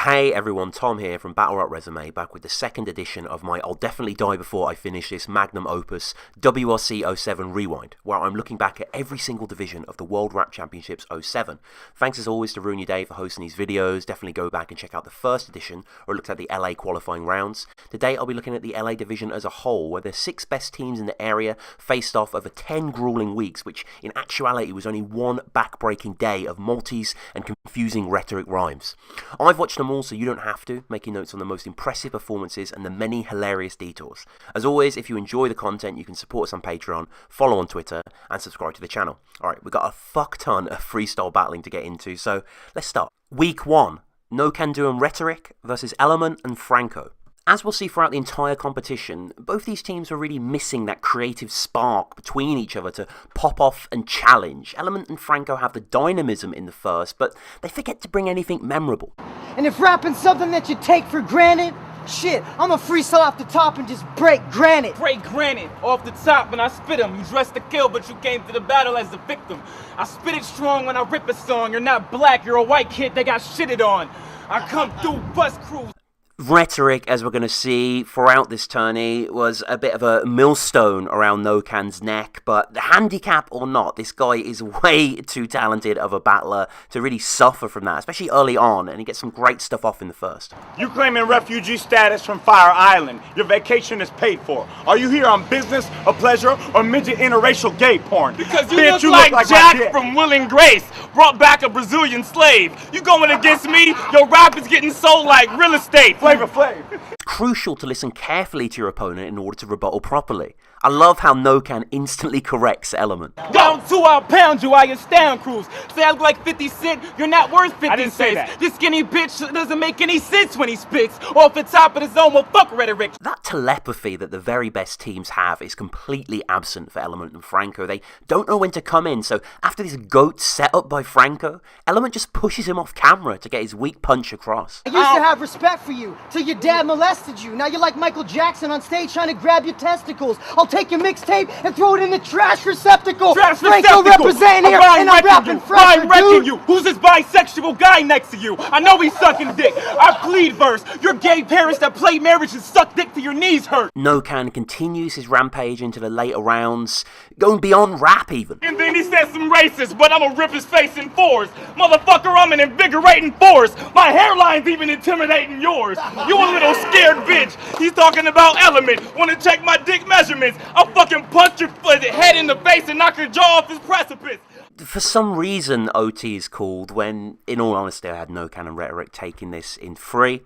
Hey everyone, Tom here from Battle Rap Resume, back with the second edition of my I'll Definitely Die Before I Finish This magnum opus WRC07 Rewind, where I'm looking back at every single division of the World Rap Championships 07. Thanks as always to Ruin Your Day for hosting these videos. Definitely go back and check out the first edition, where it looked at the LA qualifying rounds. Today I'll be looking at the LA division as a whole, where the 6 best teams in the area faced off over 10 grueling weeks, which in actuality was only one back-breaking day of multis and confusing rhetoric rhymes. I've watched them all, so you don't have to, making notes on the most impressive performances and the many hilarious detours. As always, if you enjoy the content, you can support us on Patreon, follow on Twitter, and subscribe to the channel. Alright, we've got a fuck ton of freestyle battling to get into, so let's start. Week 1, NOCANDO and RHETERIC versus Element and Franco. As we'll see throughout the entire competition, both these teams were really missing that creative spark between each other to pop off and challenge. Element and Franco have the dynamism in the first, but they forget to bring anything memorable. And if rapping's something that you take for granted, shit, I'ma freestyle off the top and just break granite. Break granite off the top when I spit 'em. You dressed to kill, but you came to the battle as the victim. I spit it strong when I rip a song. You're not black, you're a white kid that got shitted on. I come through bus crews. RHETERIC, as we're going to see throughout this tourney, was a bit of a millstone around NOCAN's neck, but the handicap or not, this guy is way too talented of a battler to really suffer from that, especially early on, and he gets some great stuff off in the first. You claiming refugee status from Fire Island. Your vacation is paid for. Are you here on business, or pleasure, or midget interracial gay porn? Because you Bitch, look like Jack from Will and Grace, brought back a Brazilian slave. You going against me? Your rap is getting sold like real estate. Flavor Flav. It's crucial to listen carefully to your opponent in order to rebuttal properly. I love how NOCAN instantly corrects Element. Down 2, I'll pound you, I astound crews. Say I look like 50 Cent, you're not worth 50 I didn't say cents. that. This skinny bitch doesn't make any sense when he spits. Off the top of the zone, well fuck rhetoric. That telepathy that the very best teams have is completely absent for Element and Franco. They don't know when to come in, so after this goat setup by Franco, Element just pushes him off camera to get his weak punch across. I used to have respect for you till your dad molested you. Now you're like Michael Jackson on stage trying to grab your testicles. I'll take your mixtape and throw it in the trash receptacle. Franco representing here, and I'm rapping fresher, dude. You. Who's this bisexual guy next to you? I know he's sucking dick. I plead verse. Your gay parents that play marriage and suck dick till your knees hurt. NOCAN continues his rampage into the later rounds, going beyond rap even. And then he said some racist, but I'ma rip his face in 4s. Motherfucker, I'm an invigorating force. My hairline's even intimidating yours. You a little scared bitch. He's talking about Element. Wanna check my dick measurements? I'll fucking punch your head in the face and knock your jaw off this precipice. For some reason, OT is called when, in all honesty, I had NOCAN and RHETERIC taking this in 3.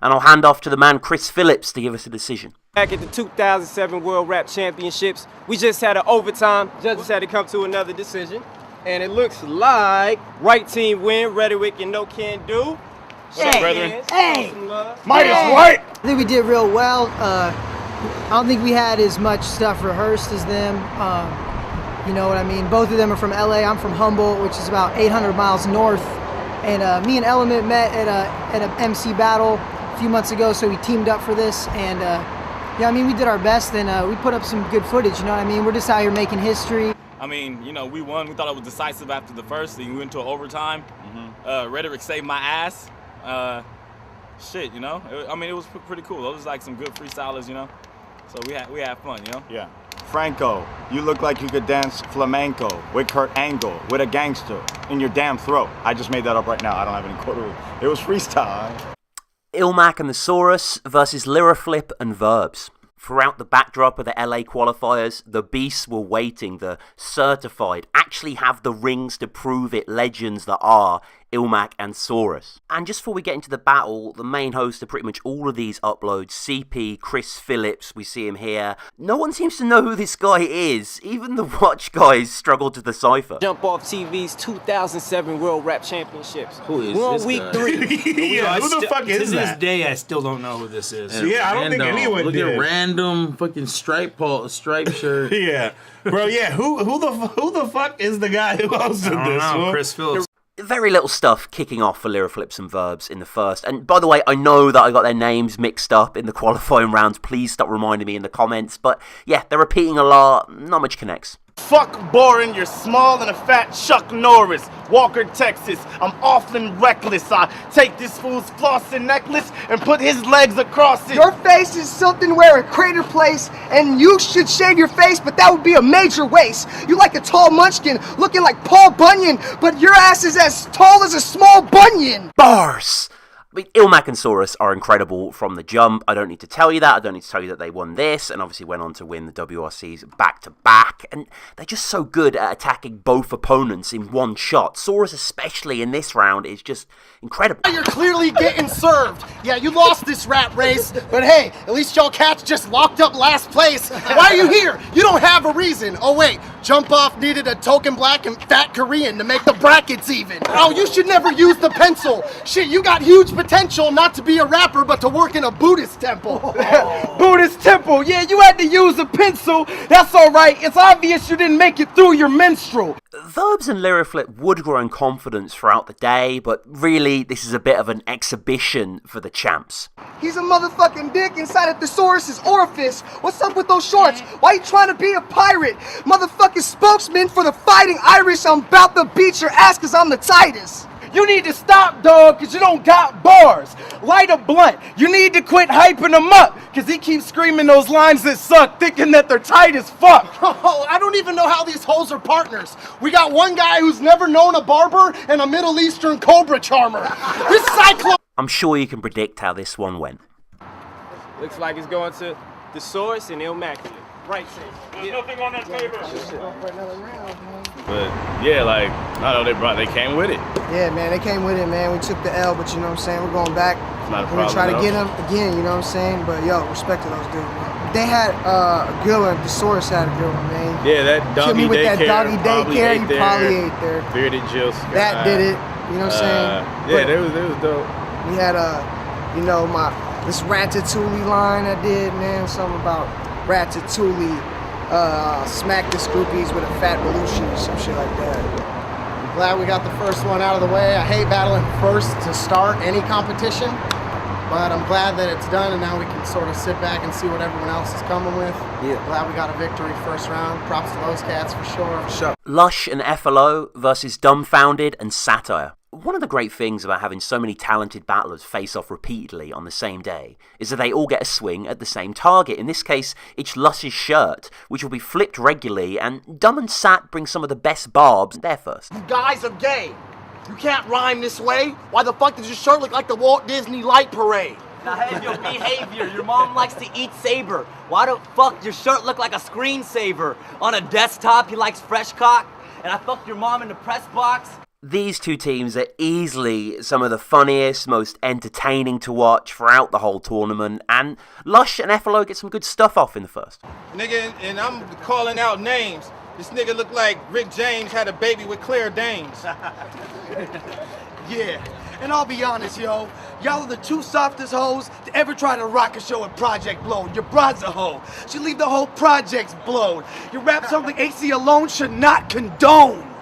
And I'll hand off to the man Chris Phillips to give us a decision. Back at the 2007 World Rap Championships, we just had an overtime. Judges had to come to another decision. And it looks like right team win, RHETERIC and NOCANDO. Hey, brethren. hey, Midas White. I think we did real well. I don't think we had as much stuff rehearsed as them. You know what I mean? Both of them are from LA. I'm from Humboldt, which is about 800 miles north. And me and Element met at a MC battle a few months ago, so we teamed up for this. And yeah, I mean, we did our best, and we put up some good footage. You know what I mean? We're just out here making history. I mean, you know, we won. We thought it was decisive after the first, then we went to an overtime. RHETERIC saved my ass. Shit, you know. I mean, it was pretty cool. Those was like some good freestylers, you know. So we had fun, you know. Yeah. Franco, you look like you could dance flamenco with Kurt Angle, with a gangster in your damn throat. I just made that up right now. I don't have any quarter. It was freestyle. ILLMAC and the SAURUS versus Lyraflip and Verbs. Throughout the backdrop of the LA qualifiers, the beasts were waiting, the certified, actually have the rings to prove it legends that are ILLMAC and SAURUS. And just before we get into the battle, the main host of pretty much all of these uploads, CP, Chris Phillips, we see him here. No one seems to know who this guy is. Even the watch guys struggle to decipher. Jump Off TV's 2007 World Rap Championships. Who is We're on this week guy? 3. Yeah, who the fuck is To this that? day, I still don't know who this is. Yeah, I don't think Random. anyone Look did. at random fucking stripe shirt. Yeah, bro. Yeah, who the fuck is the guy who hosted I don't this? know, Well, Chris Phillips. Very little stuff kicking off for Lyraflips and Verbs in the first. And by the way, I know that I got their names mixed up in the qualifying rounds. Please stop reminding me in the comments. But yeah, they're repeating a lot. Not much connects. Fuck boring, you're small and a fat Chuck Norris. Walker, Texas, I'm awfully reckless. I take this fool's flossing necklace and put his legs across it. Your face is something where a crater place, and you should shave your face, but that would be a major waste. You like a tall munchkin, looking like Paul Bunyan, but your ass is as tall as a small bunion. Bars! I mean, ILLMAC and SAURUS are incredible from the jump. I don't need to tell you that. I don't need to tell you that they won this and obviously went on to win the WRCs back-to-back. And they're just so good at attacking both opponents in one shot. SAURUS, especially in this round, is just incredible. You're clearly getting served. Yeah, you lost this rat race, but hey, at least y'all cats just locked up last place. Why are you here? You don't have a reason. Oh wait, Jump Off needed a token black and fat Korean to make the brackets even. Oh, you should never use the pencil. Shit, you got huge potential not to be a rapper, but to work in a Buddhist temple. Buddhist temple, yeah, you had to use a pencil. That's alright, it's obvious you didn't make it through your menstrual. Verbs and Lyriflip would grow in confidence throughout the day, but really, this is a bit of an exhibition for the champs. He's a motherfucking dick inside of Thesaurus's orifice. What's up with those shorts? Why you trying to be a pirate? Motherfucking spokesman for the Fighting Irish. I'm about to beat your ass cause I'm the Titus. You need to stop, dog, cause you don't got bars. Light a blunt. You need to quit hyping him up, cause he keeps screaming those lines that suck, thinking that they're tight as fuck. Oh, I don't even know how these hoes are partners. We got one guy who's never known a barber and a Middle Eastern cobra charmer. This cyclone. I'm sure you can predict how this one went. Looks like it's going to the SAURUS and ILLMACULATE. Right side. There's nothing on that paper. But yeah, like I know they came with it. Yeah, man, they came with it, man. We took the L, but you know what I'm saying? We're going back. It's not a We're gonna try to problem, get them again, you know what I'm saying? But yo, respect to those dudes, man. They had a good one. The SAURUS had a good one, man. Yeah, that Kill doggy me with that daycare. doggy daycare. You probably ate there. Bearded Jill Scott. That did it. You know what I'm saying? Yeah, But it was dope. we had you know, this Ratatouille line I did, man. Something about Ratatouille. Smack the groupies with a fat Belushi or some shit like that. I'm glad we got the first one out of the way. I hate battling first to start any competition, but I'm glad that it's done and now we can sort of sit back and see what everyone else is coming with. Yeah. Glad we got a victory first round. Props to those cats for sure. Lush and FLO versus Dumbfounded and SAHTYRE. One of the great things about having so many talented battlers face off repeatedly on the same day is that they all get a swing at the same target. In this case, it's Lush's shirt, which will be flipped regularly, and Dumb and Sat bring some of the best barbs there first. You guys are gay. You can't rhyme this way. Why the fuck does your shirt look like the Walt Disney Light Parade? Now, hey, your behavior. Your mom likes to eat Saber. Why the fuck your shirt look like a screensaver? On a desktop, he likes fresh cock. And I fucked your mom in the press box. These two teams are easily some of the funniest, most entertaining to watch throughout the whole tournament, and Lush and FLO get some good stuff off in the first. Nigga, and I'm calling out names. This nigga look like Rick James had a baby with Claire Danes. Yeah, and I'll be honest, yo. Y'all are the two softest hoes to ever try to rock a show at Project Blown. Your broad's a hoe. She leave the whole projects blown. Your rap something AC alone should not condone.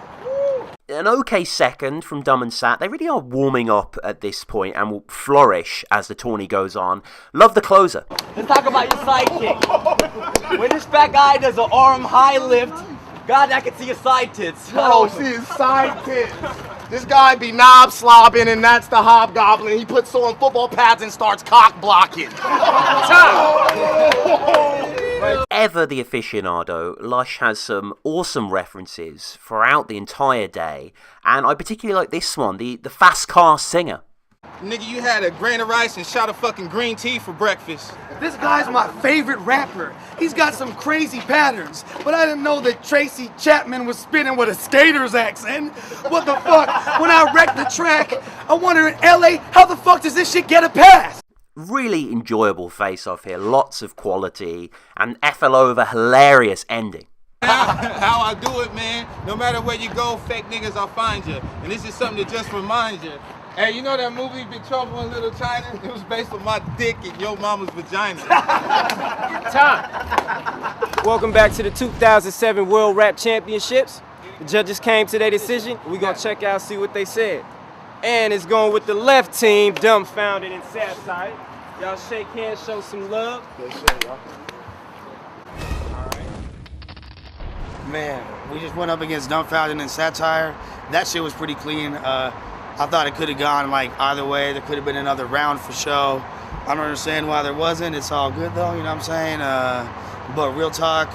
An okay second from Dumb and Sat. They really are warming up at this point and will flourish as the tourney goes on. Love the closer. Let's talk about your sidekick. When this fat guy does an arm high lift, God, I can see your side tits. Oh, see his side tits. This guy be knob slobbing and that's the hobgoblin. He puts on football pads and starts cock blocking. Ever the aficionado, Lush has some awesome references throughout the entire day, and I particularly like this one, the fast car singer. Nigga, you had a grain of rice and shot a fucking green tea for breakfast. This guy's my favorite rapper. He's got some crazy patterns, but I didn't know that Tracy Chapman was spitting with a skater's accent. What the fuck? When I wrecked the track, I wonder in LA, how the fuck does this shit get a pass? Really enjoyable face-off here, lots of quality, and FLO with a hilarious ending. How I do it, man. No matter where you go, fake niggas, I'll find you. And this is something to just remind you. Hey, you know that movie, Big Trouble in Little China? It was based on my dick in your mama's vagina. Welcome back to the 2007 World Rap Championships. The judges came to their decision. We're gonna check out, see what they said. And it's going with the left team, Dumbfounded and SAHTYRE. Y'all shake hands, show some love. Man, we just went up against Dumbfounded and SAHTYRE. That shit was pretty clean. I thought it could have gone like either way. There could have been another round for show. I don't understand why there wasn't. It's all good though, you know what I'm saying? But real talk,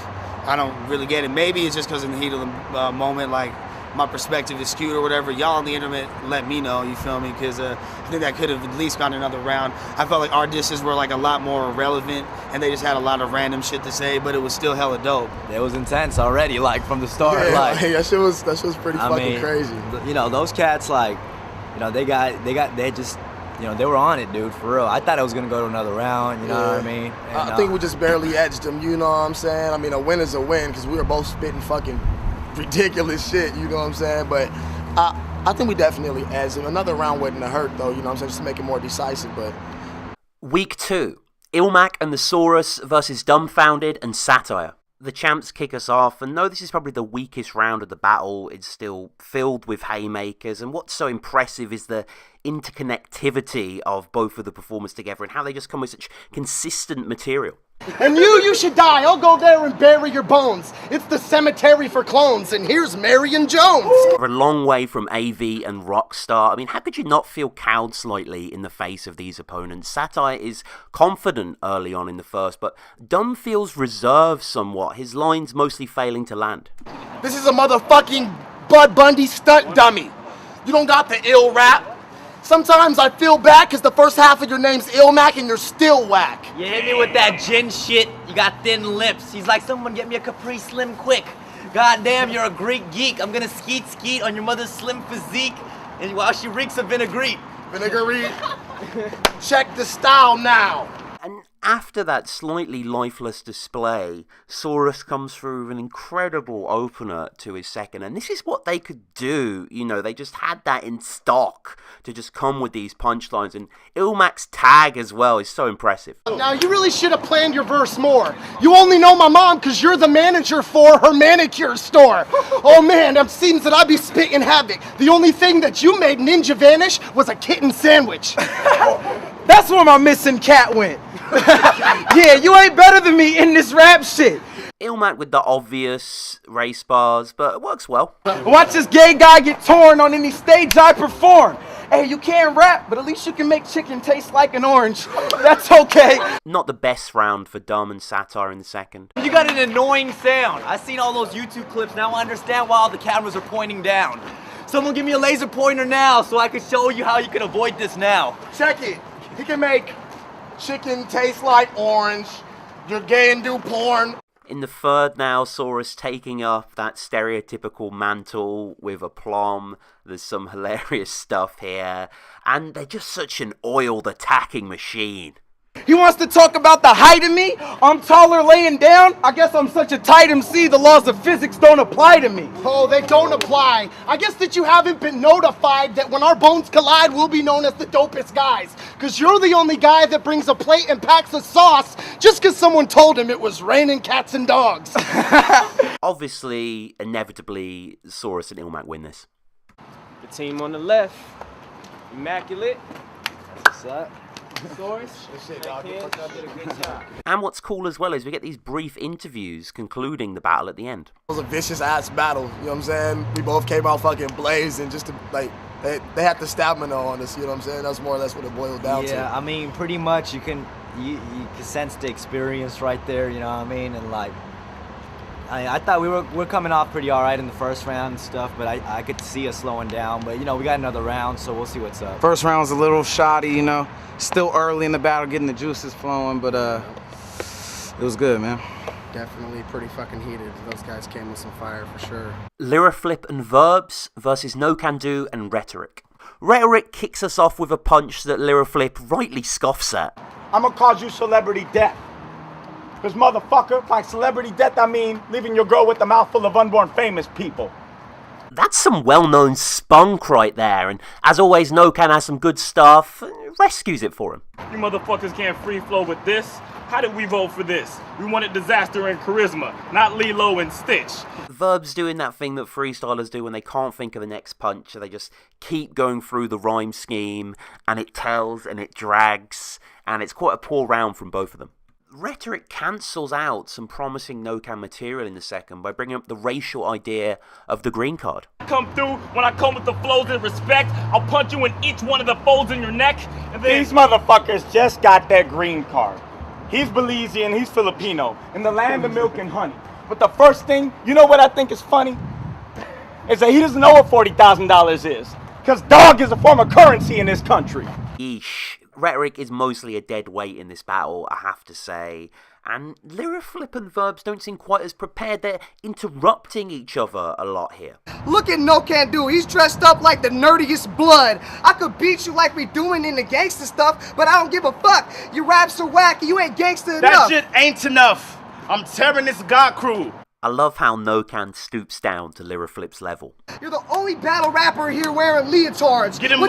I don't really get it. Maybe it's just because in the heat of the moment, like my perspective is skewed or whatever. Y'all on the internet let me know, you feel me? Because I think that could have at least gone another round. I felt like our dishes were like a lot more relevant and they just had a lot of random shit to say, but it was still hella dope. It was intense already, like from the start. Yeah, like that shit was pretty fucking crazy. You know, those cats, like, you know, they just, you know, they were on it, dude, for real. I thought it was gonna go to another round, you know what I mean? And, I think we just barely edged them, you know what I'm saying? I mean, a win is a win because we were both spitting fucking ridiculous shit, you know what I'm saying? But I think we definitely edged them. Another round wouldn't have hurt, though, you know what I'm saying, just to make it more decisive, but... Week 2, ILLMAC and the SAURUS versus Dumbfounded and SAHTYRE. The champs kick us off, and though this is probably the weakest round of the battle, it's still filled with haymakers, and what's so impressive is the interconnectivity of both of the performers together and how they just come with such consistent material. And you should die. I'll go there and bury your bones. It's the cemetery for clones, and here's Marion Jones. We're a long way from AV and Rockstar. I mean, how could you not feel cowed slightly in the face of these opponents? SAHTYRE is confident early on in the first, but Dumb feels reserved somewhat, his lines mostly failing to land. This is a motherfucking Bud Bundy stunt dummy. You don't got the ill rap. Sometimes I feel bad because the first half of your name's ILLMAC and you're still whack. You hit me with that gin shit, you got thin lips. He's like, someone get me a Capri Slim quick. Goddamn, you're a Greek geek. I'm gonna skeet on your mother's slim physique and while she reeks of vinaigrette. Vinaigrette. Check the style now. And after that slightly lifeless display, SAURUS comes through with an incredible opener to his second. And this is what they could do. You know, they just had that in stock to just come with these punchlines. And ILLMAC's tag as well is so impressive. Now, you really should have planned your verse more. You only know my mom because you're the manager for her manicure store. Oh, man, it seems that I be spitting havoc. The only thing that you made ninja vanish was a kitten sandwich. That's where my missing cat went. Yeah, you ain't better than me in this rap shit. ILLMAC with the obvious race bars, but it works well. Watch this gay guy get torn on any stage I perform. Hey, you can't rap, but at least you can make chicken taste like an orange. That's okay. Not the best round for Dumb and SAHTYRE in the second. You got an annoying sound. I've seen all those YouTube clips, now I understand why all the cameras are pointing down. Someone give me a laser pointer now so I can show you how you can avoid this now. Check it. He can make chicken taste like orange. You're gay and do porn. In the third now, SAURUS taking up that stereotypical mantle with aplomb. There's some hilarious stuff here. And they're just such an oiled attacking machine. He wants to talk about the height of me. I'm taller laying down. I guess I'm such a tight MC, the laws of physics don't apply to me. Oh, they don't apply. I guess that you haven't been notified that when our bones collide, we'll be known as the dopest guys. Because you're the only guy that brings a plate and packs of sauce just because someone told him it was raining cats and dogs. Obviously, inevitably, SAURUS and ILLMAC win this. The team on the left, Immaculate. That's what's up. And what's cool as well is we get these brief interviews concluding the battle at the end. It was a vicious ass battle, you know what I'm saying? We both came out fucking blazing just to, like, they had the stamina on us, you know what I'm saying? That's more or less what it boiled down to. Yeah, I mean, pretty much you can sense the experience right there, you know what I mean? And like, I thought we're coming off pretty all right in the first round and stuff, but I could see us slowing down. But, you know, we got another round, so we'll see what's up. First round was a little shoddy, you know. Still early in the battle, getting the juices flowing, but it was good, man. Definitely pretty fucking heated. Those guys came with some fire for sure. Lyraflip and Verbs versus NOCANDO and RHETERIC. RHETERIC kicks us off with a punch that Lyraflip rightly scoffs at. I'm gonna cause you celebrity death. Because motherfucker, by celebrity death I mean leaving your girl with a mouthful of unborn famous people. That's some well-known spunk right there, and as always, NOCAN has some good stuff, rescues it for him. You motherfuckers can't free flow with this. How did we vote for this? We wanted disaster and charisma, not Lilo and Stitch. Verbs doing that thing that freestylers do when they can't think of the next punch, so they just keep going through the rhyme scheme, and it tells and it drags, and it's quite a poor round from both of them. Rhetoric cancels out some promising NOCAN material in the second by bringing up the racial idea of the green card. Come through when I come with the flows and respect. I'll punch you in each one of the folds in your neck. And then These motherfuckers just got their green card. He's Belizean, he's Filipino, in the land of milk and honey. But the first thing, you know what I think is funny? Is that he doesn't know what $40,000 is. Because dog is a form of currency in this country. Yeesh. Rhetoric is mostly a dead weight in this battle, I have to say. And Lyriflip and Verbs don't seem quite as prepared. They're interrupting each other a lot here. Look at NOCANDO. He's dressed up like the nerdiest blood. I could beat you like we doing in the gangster stuff, but I don't give a fuck. Your raps are whack and you ain't gangster enough. That shit ain't enough. I'm tearing this God crew. I love how NOCAN stoops down to Lyriflip's level. You're the only battle rapper here wearing leotards. Get him.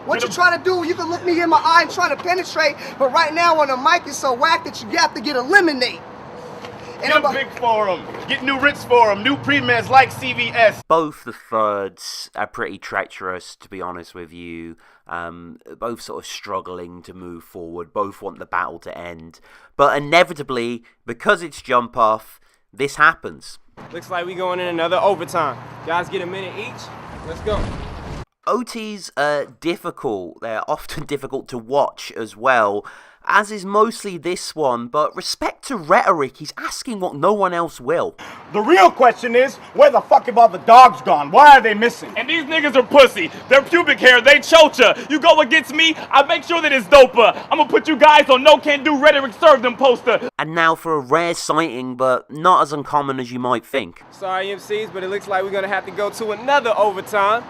What you trying to do? You can look me in my eye and try to penetrate, but right now on the mic is so whack that you have to get eliminated. Get big for him. Get new writs for him. New pre-meds like CVS. Both the thirds are pretty treacherous, to be honest with you. Both sort of struggling to move forward. Both want the battle to end. But inevitably, because it's jump off, this happens. Looks like we going in another overtime. Guys get a minute each. Let's go. OTs are difficult. They're often difficult to watch as well, as is mostly this one, but respect to Rhetoric, he's asking what no one else will. The real question is, where the fuck have all the dogs gone? Why are they missing? And these niggas are pussy. Their pubic hair, they chocha. You go against me, I make sure that it's dopa. I'm gonna put you guys on NOCANDO Rhetoric Serve Them poster. And now for a rare sighting, but not as uncommon as you might think. Sorry MCs, but it looks like we're gonna have to go to another overtime.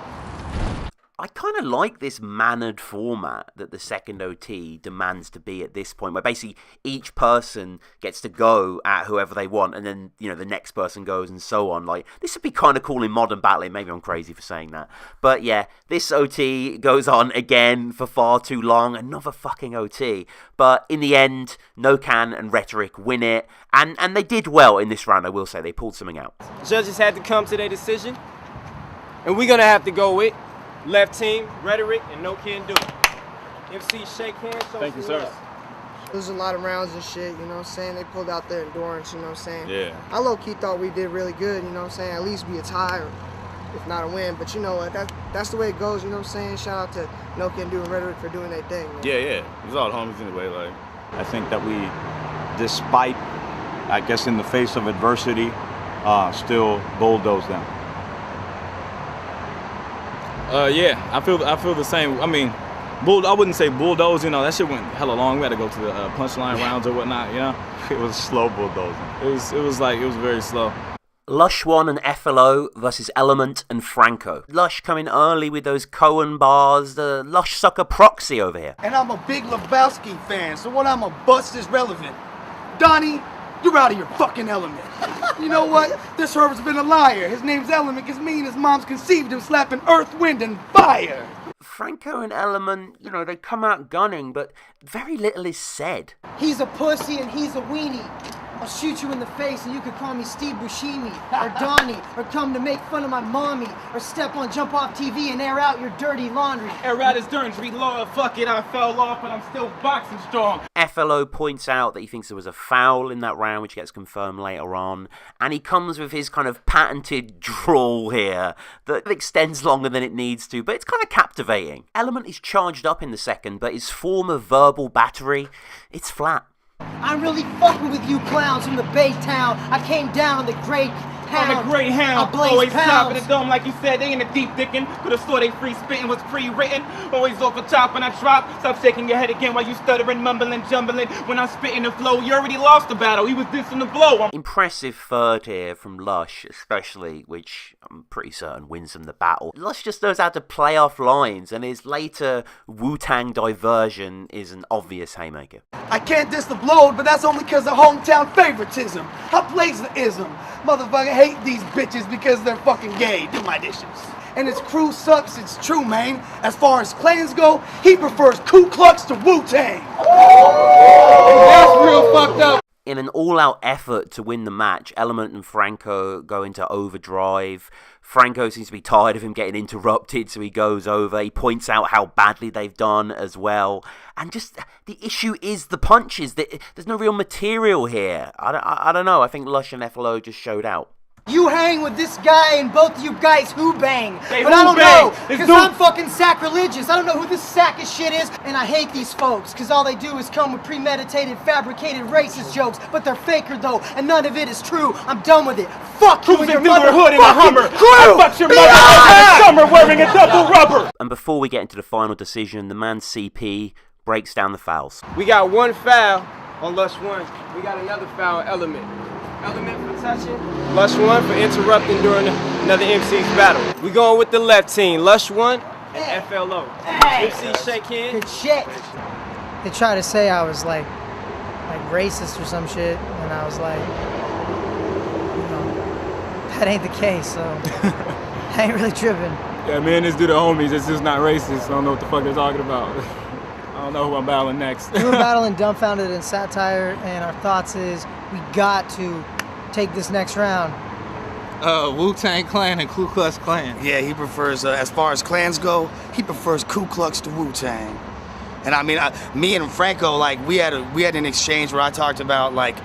I kind of like this mannered format that the second OT demands to be at this point, where basically each person gets to go at whoever they want, and then, you know, the next person goes and so on. Like, this would be kind of cool in modern battling. Maybe I'm crazy for saying that. But yeah, this OT goes on again for far too long. Another fucking OT. But in the end, NOCAN and Rhetoric win it. And they did well in this round, I will say. They pulled something out. Judges had to come to their decision. And we're going to have to go with left team, Rhetoric, and NOCANDO. MC, shake hands. Thank you, sir. Losing a lot of rounds and shit, you know what I'm saying? They pulled out their endurance, you know what I'm saying? Yeah. I low-key thought we did really good, you know what I'm saying? At least be a tie, or if not a win. But you know what? That's the way it goes, you know what I'm saying? Shout out to NOCANDO and Rhetoric for doing their thing, man. Yeah. It's all homies anyway. Like, I think that we, despite, I guess in the face of adversity, still bulldoze them. Yeah, I feel the same. I mean, I wouldn't say bulldoze, you know, that shit went hella long. We had to go to the punchline rounds or whatnot, you know? It was slow bulldozing. It was very slow. Lush 1 and FLO versus Element and Franco. Lush coming early with those Cohen bars, the Lush sucker proxy over here. And I'm a big Lebowski fan, so what I'ma bust is relevant. Donnie, you're out of your fucking element. You know what? This Herbert's been a liar. His name's Element because me and his mom's conceived him slapping earth, wind, and fire. Franco and Element, you know, they come out gunning, but very little is said. He's a pussy and he's a weenie. I'll shoot you in the face and you could call me Steve Buscemi or Donnie, or come to make fun of my mommy, or step on Jump Off TV and air out your dirty laundry. Air out his dirty law, fuck it, I fell off, but I'm still boxing strong. FLO points out that he thinks there was a foul in that round, which gets confirmed later on, and he comes with his kind of patented drawl here that extends longer than it needs to, but it's kind of captivating. Element is charged up in the second, but his form of verbal battery, it's flat. I'm really fucking with you clowns from the Bay Town. I came down on the Great Hound. On the Greyhound, always top of the dome, like you said, they in the deep dickin'. Could've swore they free spittin' was pre-written. Always off the top when I drop. Stop shaking your head again while you stuttering, mumbling, jumbling. When I'm spitting the flow, you already lost the battle. He was dissing the blow. Impressive third here from Lush, especially, which I'm pretty certain wins him the battle. Lush just knows how to play off lines, and his later Wu-Tang diversion is an obvious haymaker. I can't diss the blow, but that's only because of hometown favoritism. I plays the ism. Motherfucker hate these bitches because they're fucking gay. Do my dishes. And his crew sucks, it's true, man. As far as clans go, he prefers Ku Klux to Wu-Tang. And that's real fucked up. In an all-out effort to win the match, Element and Franco go into overdrive. Franco seems to be tired of him getting interrupted, so he goes over. He points out how badly they've done as well. And just, the issue is the punches. There's no real material here. I don't know. I think Lush and FLO just showed out. You hang with this guy and both of you guys who bang. Hey, but who I don't bang? know, because I'm fucking sacrilegious. I don't know who this sack of shit is, and I hate these folks, because all they do is come with premeditated, fabricated racist jokes, but they're faker though, and none of it is true. I'm done with it. Fuck you and your Cruising through the hood in a Hummer. crew! I fucked your mother over the summer wearing a double rubber. And before we get into the final decision, the man CP breaks down the fouls. We got one foul on Lush 1. We got another foul on Element. Element for touching, Lush 1 for interrupting during another MC's battle. We going with the left team, Lush 1 and FLO. MC shake hands. Good shit. They try to say I was like racist or some shit, and I was like, you know, that ain't the case, so I ain't really tripping. Yeah, me and this dude are homies. It's just not racist. I don't know what the fuck they're talking about. I don't know who I'm battling next. We were battling Dumbfounded and SAHTYRE, and our thoughts is we got to take this next round. Wu-Tang Clan and Ku Klux Klan. Yeah, he prefers, as far as clans go, he prefers Ku Klux to Wu-Tang. And I mean, me and Franco, like, we had an exchange where I talked about, like,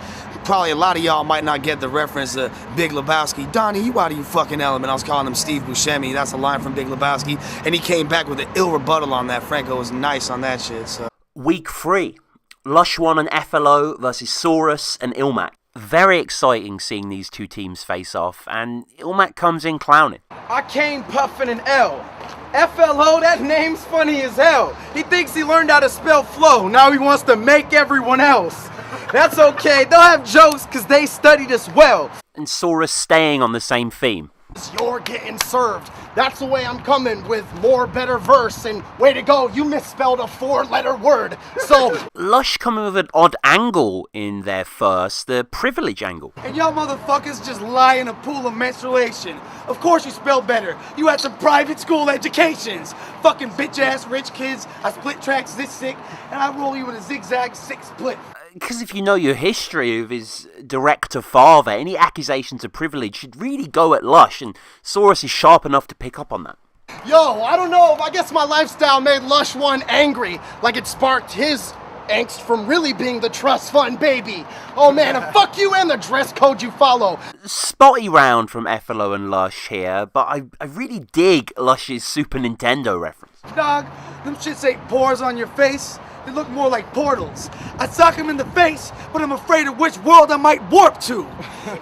probably a lot of y'all might not get the reference to Big Lebowski. Donnie, you out of you fucking element. I was calling him Steve Buscemi. That's a line from Big Lebowski. And he came back with an ill rebuttal on that. Franco was nice on that shit, so. Week 3. Lush 1 and FLO versus SAURUS and ILLMAC. Very exciting seeing these two teams face off, and ILLMAC comes in clowning. I came puffin' an L. FLO, that name's funny as hell. He thinks he learned how to spell flow. Now he wants to make everyone else. That's okay, they'll have jokes because they studied us well. And SAURUS staying on the same theme. You're getting served. That's the way I'm coming, with more better verse, and way to go, you misspelled a 4-letter word. So Lush coming with an odd angle in their first, the privilege angle. And y'all motherfuckers just lie in a pool of menstruation. Of course you spell better. You had some private school educations. Fucking bitch-ass rich kids. I split tracks this sick, and I roll you with a zigzag 6-split. Because if you know your history of his director father, any accusations of privilege should really go at Lush, and SAURUS is sharp enough to pick up on that. Yo, I don't know, I guess my lifestyle made Lush 1 angry, like it sparked his angst from really being the trust fund baby. Oh man, and fuck you and the dress code you follow. Spotty round from FLO and Lush here, but I really dig Lush's Super Nintendo reference. Dog, them shits ain't pores on your face. They look more like portals. I'd sock him in the face, but I'm afraid of which world I might warp to.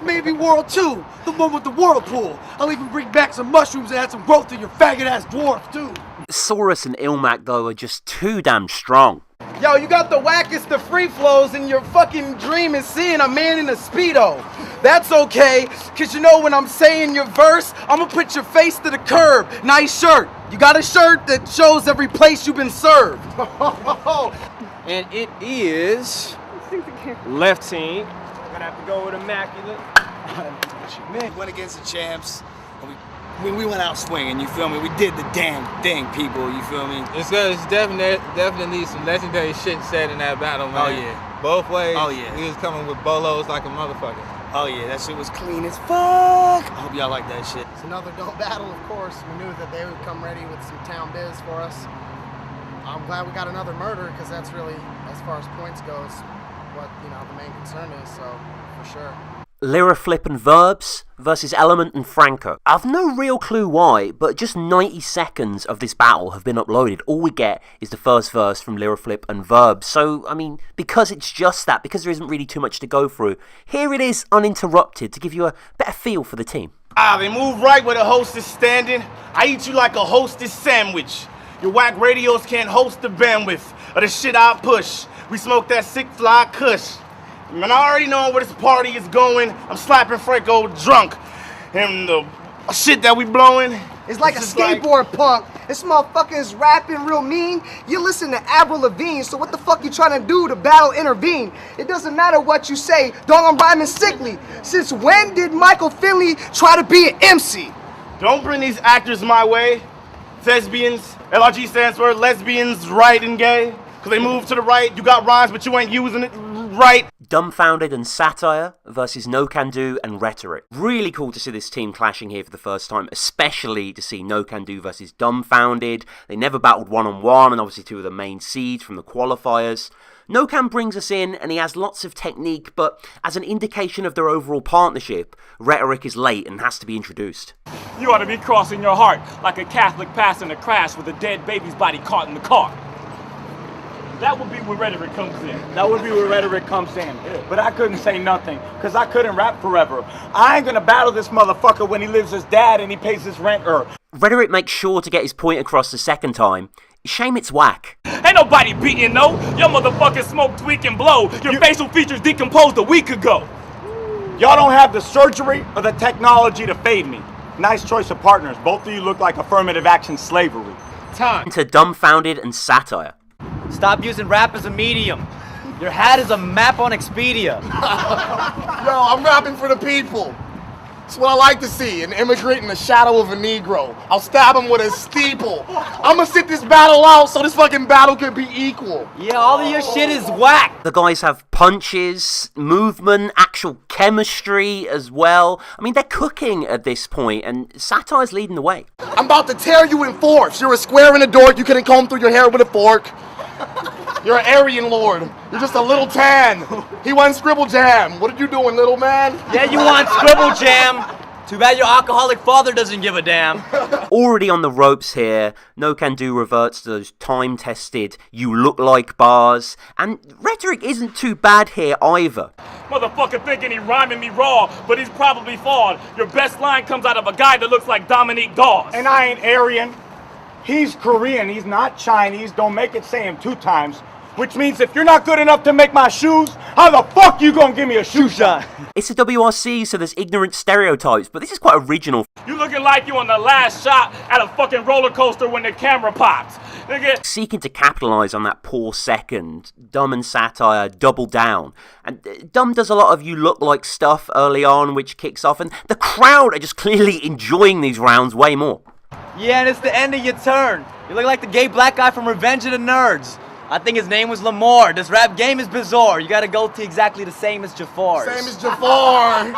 Maybe World 2, the one with the whirlpool. I'll even bring back some mushrooms and add some growth to your faggot-ass dwarf, too. SAURUS and ILLMAC, though, are just too damn strong. Yo, you got the wackest of free flows, and your fucking dream is seeing a man in a Speedo. That's okay, cause you know when I'm saying your verse, I'ma put your face to the curb. Nice shirt. You got a shirt that shows every place you've been served. And it is left team. Gonna have to go with Immaculate. Man, we went against the champs. We went out swinging, you feel me? We did the damn thing, people, you feel me? It's definitely some legendary shit said in that battle, man. Oh, yeah. Both ways. Oh, yeah. We was coming with bolos like a motherfucker. Oh, yeah, that shit was clean as fuck. I hope y'all like that shit. It's another dope battle, of course. We knew that they would come ready with some town biz for us. I'm glad we got another murder, because that's really, as far as points goes, what, you know, the main concern is, so, for sure. Lyraflip and Verbs versus Element and Franco. I've no real clue why, but just 90 seconds of this battle have been uploaded. All we get is the first verse from Lyraflip and Verbs. So, I mean, because it's just that, because there isn't really too much to go through, here it is uninterrupted to give you a better feel for the team. They move right where the host is standing. I eat you like a hostess sandwich. Your whack radios can't host the bandwidth of the shit I push. We smoke that sick fly kush. Man, I already know where this party is going. I'm slapping Franco drunk. And the shit that we blowing. It's like a skateboard punk. This motherfucker is rapping real mean. You listen to Avril Lavigne, so what the fuck you trying to do to battle intervene? It doesn't matter what you say, dog, I'm rhyming sickly. Since when did Michael Finley try to be an MC? Don't bring these actors my way. Thespians. LRG stands for lesbians, right and gay. Cause they move to the right, you got rhymes, but you ain't using it right. Dumbfounded and SAHTYRE versus NOCANDO and RHETERIC. Really cool to see this team clashing here for the first time, especially to see NOCANDO versus Dumbfounded. They never battled one-on-one, and obviously two of the main seeds from the qualifiers. NOCAN brings us in, and he has lots of technique, but as an indication of their overall partnership, RHETERIC is late and has to be introduced. You ought to be crossing your heart like a Catholic passing a crash with a dead baby's body caught in the car. That would be where RHETERIC comes in. That would be where RHETERIC comes in. But I couldn't say nothing, because I couldn't rap forever. I ain't gonna battle this motherfucker when he lives his dad and he pays his rent. RHETERIC makes sure to get his point across the second time. Shame it's whack. Ain't nobody beating, no. Your motherfucking smoke, tweak, and blow. Your facial features decomposed a week ago. Y'all don't have the surgery or the technology to fade me. Nice choice of partners. Both of you look like affirmative action slavery. Time. To Dumbfounded and SAHTYRE. Stop using rap as a medium. Your hat is a map on Expedia. Yo, I'm rapping for the people. That's what I like to see, an immigrant in the shadow of a Negro. I'll stab him with a steeple. I'm gonna sit this battle out so this fucking battle could be equal. Yeah, all of your shit is whack. The guys have punches, movement, actual chemistry as well. I mean, they're cooking at this point, and SAHTYRE's leading the way. I'm about to tear you in fourths. You're a square and a dork. You couldn't comb through your hair with a fork. You're an Aryan lord. You're just a little tan. He won Scribble Jam. What are you doing, little man? Yeah, you want Scribble Jam. Too bad your alcoholic father doesn't give a damn. Already on the ropes here, NOCANDO reverts to those time-tested, you look like bars, and RHETERIC isn't too bad here either. Motherfucker thinking he rhyming me raw, but he's probably flawed. Your best line comes out of a guy that looks like Dominique Dawes. And I ain't Aryan. He's Korean, he's not Chinese. Don't make it say him 2 times. Which means if you're not good enough to make my shoes, how the fuck you gonna give me a shoe shine? It's a WRC, so there's ignorant stereotypes, but this is quite original. You looking like you on the last shot at a fucking roller coaster when the camera pops. Nigga. Seeking to capitalize on that poor second, Dumb and SAHTYRE double down. And Dumb does a lot of you look like stuff early on, which kicks off, and the crowd are just clearly enjoying these rounds way more. Yeah, and it's the end of your turn. You look like the gay black guy from Revenge of the Nerds. I think his name was Lamar. This rap game is bizarre. You gotta go to exactly the same as Jafar's. Same as Jafar.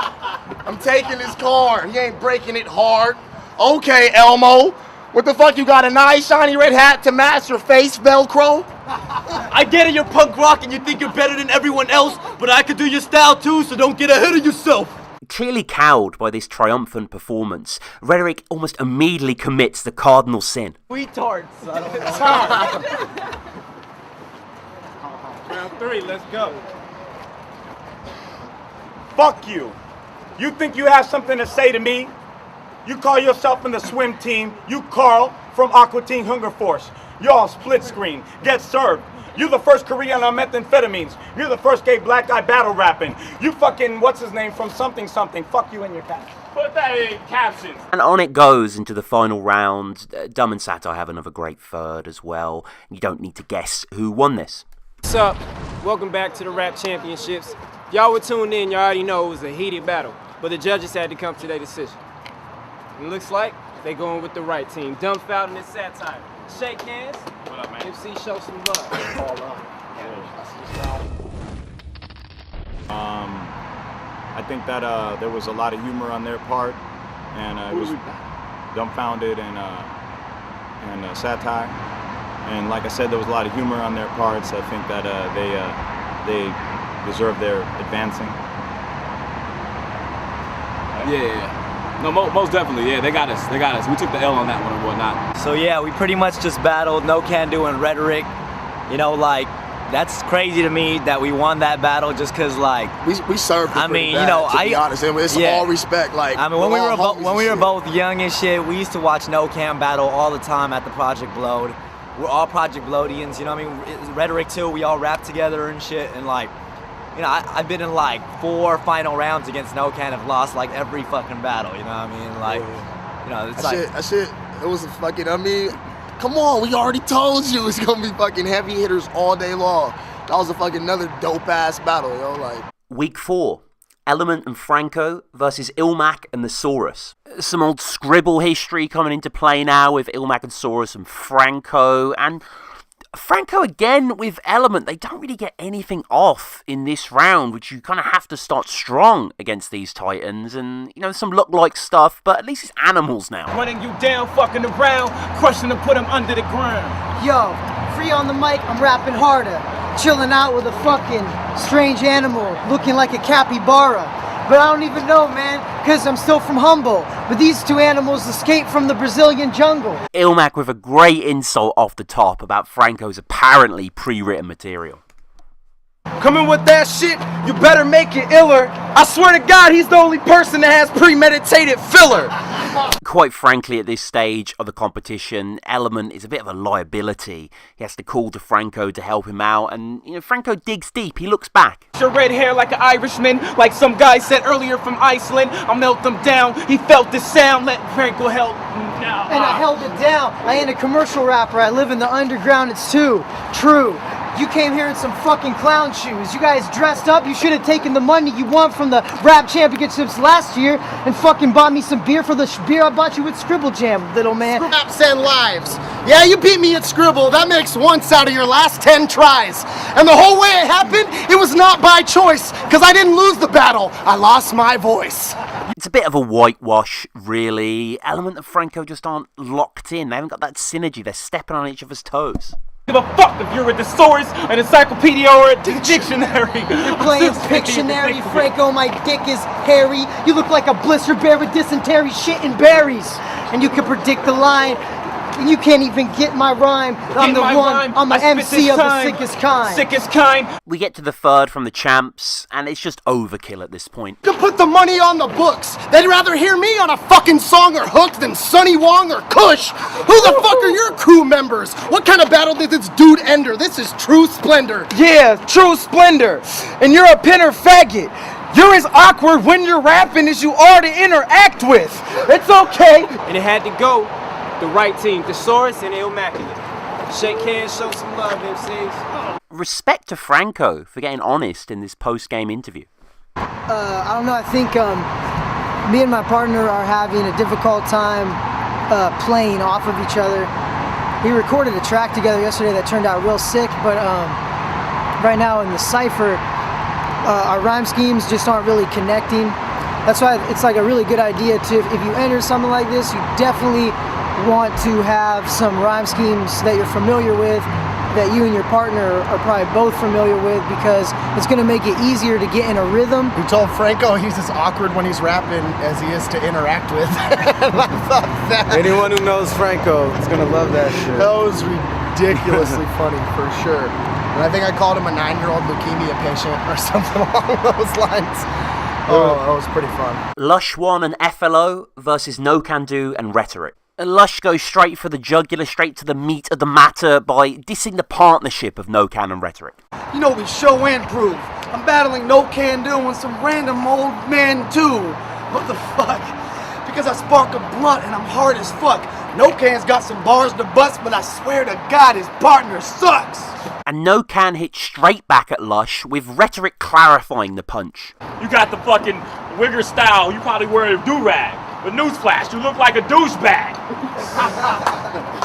I'm taking his car. He ain't breaking it hard. Okay, Elmo. What the fuck, you got a nice shiny red hat to match your face, Velcro? I get it, you're punk rock and you think you're better than everyone else, but I could do your style too, so don't get ahead of yourself. Clearly cowed by this triumphant performance, RHETERIC almost immediately commits the cardinal sin. Retards. I don't know. Round 3, let's go. Fuck you. You think you have something to say to me? You call yourself in the swim team. You Carl from Aqua Teen Hunger Force. Y'all split screen. Get served. You're the first Korean on methamphetamines. You're the first gay black guy battle rapping. You fucking, what's his name, from something something. Fuck you in your caption. Put that in captions. And on it goes into the final round. Dumb and SAHTYRE have another great third as well. You don't need to guess who won this. What's up? Welcome back to the Rap Championships. If y'all were tuned in, you already know it was a heated battle, but the judges had to come to their decision. It looks like they going with the right team. Dumbfounded and SAHTYRE. Shake hands. What up, man? MC, show some love. I think that there was a lot of humor on their part, and it was Dumbfounded and SAHTYRE. And like I said, there was a lot of humor on their parts. I think that they deserve their advancing. Yeah. No, most definitely. Yeah, they got us. They got us. We took the L on that one and whatnot. So yeah, we pretty much just battled NOCANDO and RHETERIC. You know, like, that's crazy to me that we won that battle just cause like we served. I mean, you know, to be honest, and it's all respect. Like, I mean, when we were both young and shit, we used to watch NOCAN battle all the time at the Project Blowed. We're all Project Blowedians, you know what I mean? RHETERIC too, we all rap together and shit, and like, you know, I've been in like 4 final rounds against NOCAN, have lost like every fucking battle, you know what I mean? Like, you know, it's that shit, it was a fucking, I mean, come on, we already told you it's gonna be fucking heavy hitters all day long. That was a fucking another dope ass battle, yo, like. Week 4. Element and Franco versus ILLMAC and the SAURUS. Some old Scribble history coming into play now with ILLMAC and SAURUS and Franco, and Franco again with Element. They don't really get anything off in this round, which you kind of have to start strong against these Titans. And, you know, some look-like stuff, but at least it's animals now. Running you down, fucking around, crushing to put them under the ground. Yo, free on the mic, I'm rapping harder. Chilling out with a fucking strange animal looking like a capybara. But I don't even know, man, because I'm still from Humboldt. But these two animals escaped from the Brazilian jungle. ILLMAC with a great insult off the top about Franco's apparently pre-written material. Coming with that shit, you better make it iller. I swear to God, he's the only person that has premeditated filler. Quite frankly, at this stage of the competition, Element is a bit of a liability. He has to call to Franco to help him out, and, you know, Franco digs deep. He looks back. Your red hair like an Irishman, like some guy said earlier from Iceland. I'll melt them down. He felt the sound. Let Franco help him now. And I held it down. I ain't a commercial rapper. I live in the underground. It's too true. You came here in some fucking clown shoes. You guys dressed up. You should have taken the money you won from the rap championships last year and fucking bought me some beer for the beer I bought you with Scribble Jam, little man. Raps and lives. Yeah, you beat me at Scribble. That makes once out of your last 10 tries. And the whole way it happened, it was not by choice, because I didn't lose the battle. I lost my voice. It's a bit of a whitewash, really. Element and Franco just aren't locked in. They haven't got that synergy. They're stepping on each other's toes. Give a fuck if you're a thesaurus, an encyclopedia, or a dictionary. You're playing Pictionary, Franco. My dick is hairy. You look like a blister bear with dysentery, shit and berries. And you can predict the line. And you can't even get my rhyme. I'm the one. I'm the MC of the sickest kind. Sickest kind. We get to the third from the champs, and it's just overkill at this point. To put the money on the books. They'd rather hear me on a fucking song or hook than Sonny Wong or Kush. Who the fuck are your crew members? What kind of battle did this dude enter? This is true splendor. Yeah, true splendor. And you're a pinner faggot. You're as awkward when you're rapping as you are to interact with. It's okay. And it had to go. The right team, Thesaurus and ILLMACULATE. Shake hands, show some love, MCs. Respect to Franco for getting honest in this post-game interview. I don't know, I think me and my partner are having a difficult time playing off of each other. We recorded a track together yesterday that turned out real sick, but right now in the cypher, our rhyme schemes just aren't really connecting. That's why it's like a really good idea to, if you enter something like this, you definitely want to have some rhyme schemes that you're familiar with, that you and your partner are probably both familiar with, because it's going to make it easier to get in a rhythm. We told Franco he's as awkward when he's rapping as he is to interact with. I thought that. Anyone who knows Franco is going to love that shit. That was ridiculously funny, for sure. And I think I called him a 9-year-old leukemia patient or something along those lines. Oh, that was pretty fun. Lush 1 and FLO versus NOCANDO and RHETERIC. Lush goes straight for the jugular, straight to the meat of the matter by dissing the partnership of NOCAN and RHETERIC. You know, we show and prove. I'm battling NOCANDO and some random old man too. What the fuck? Because I spark a blunt and I'm hard as fuck. NOCAN's got some bars to bust, but I swear to God his partner sucks. And NOCAN hits straight back at Lush, with RHETERIC clarifying the punch. You got the fucking wigger style. You probably wear a do-rag. But newsflash, you look like a douchebag.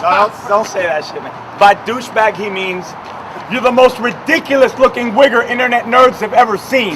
No, don't say that shit, man. By douchebag, he means you're the most ridiculous-looking wigger internet nerds have ever seen.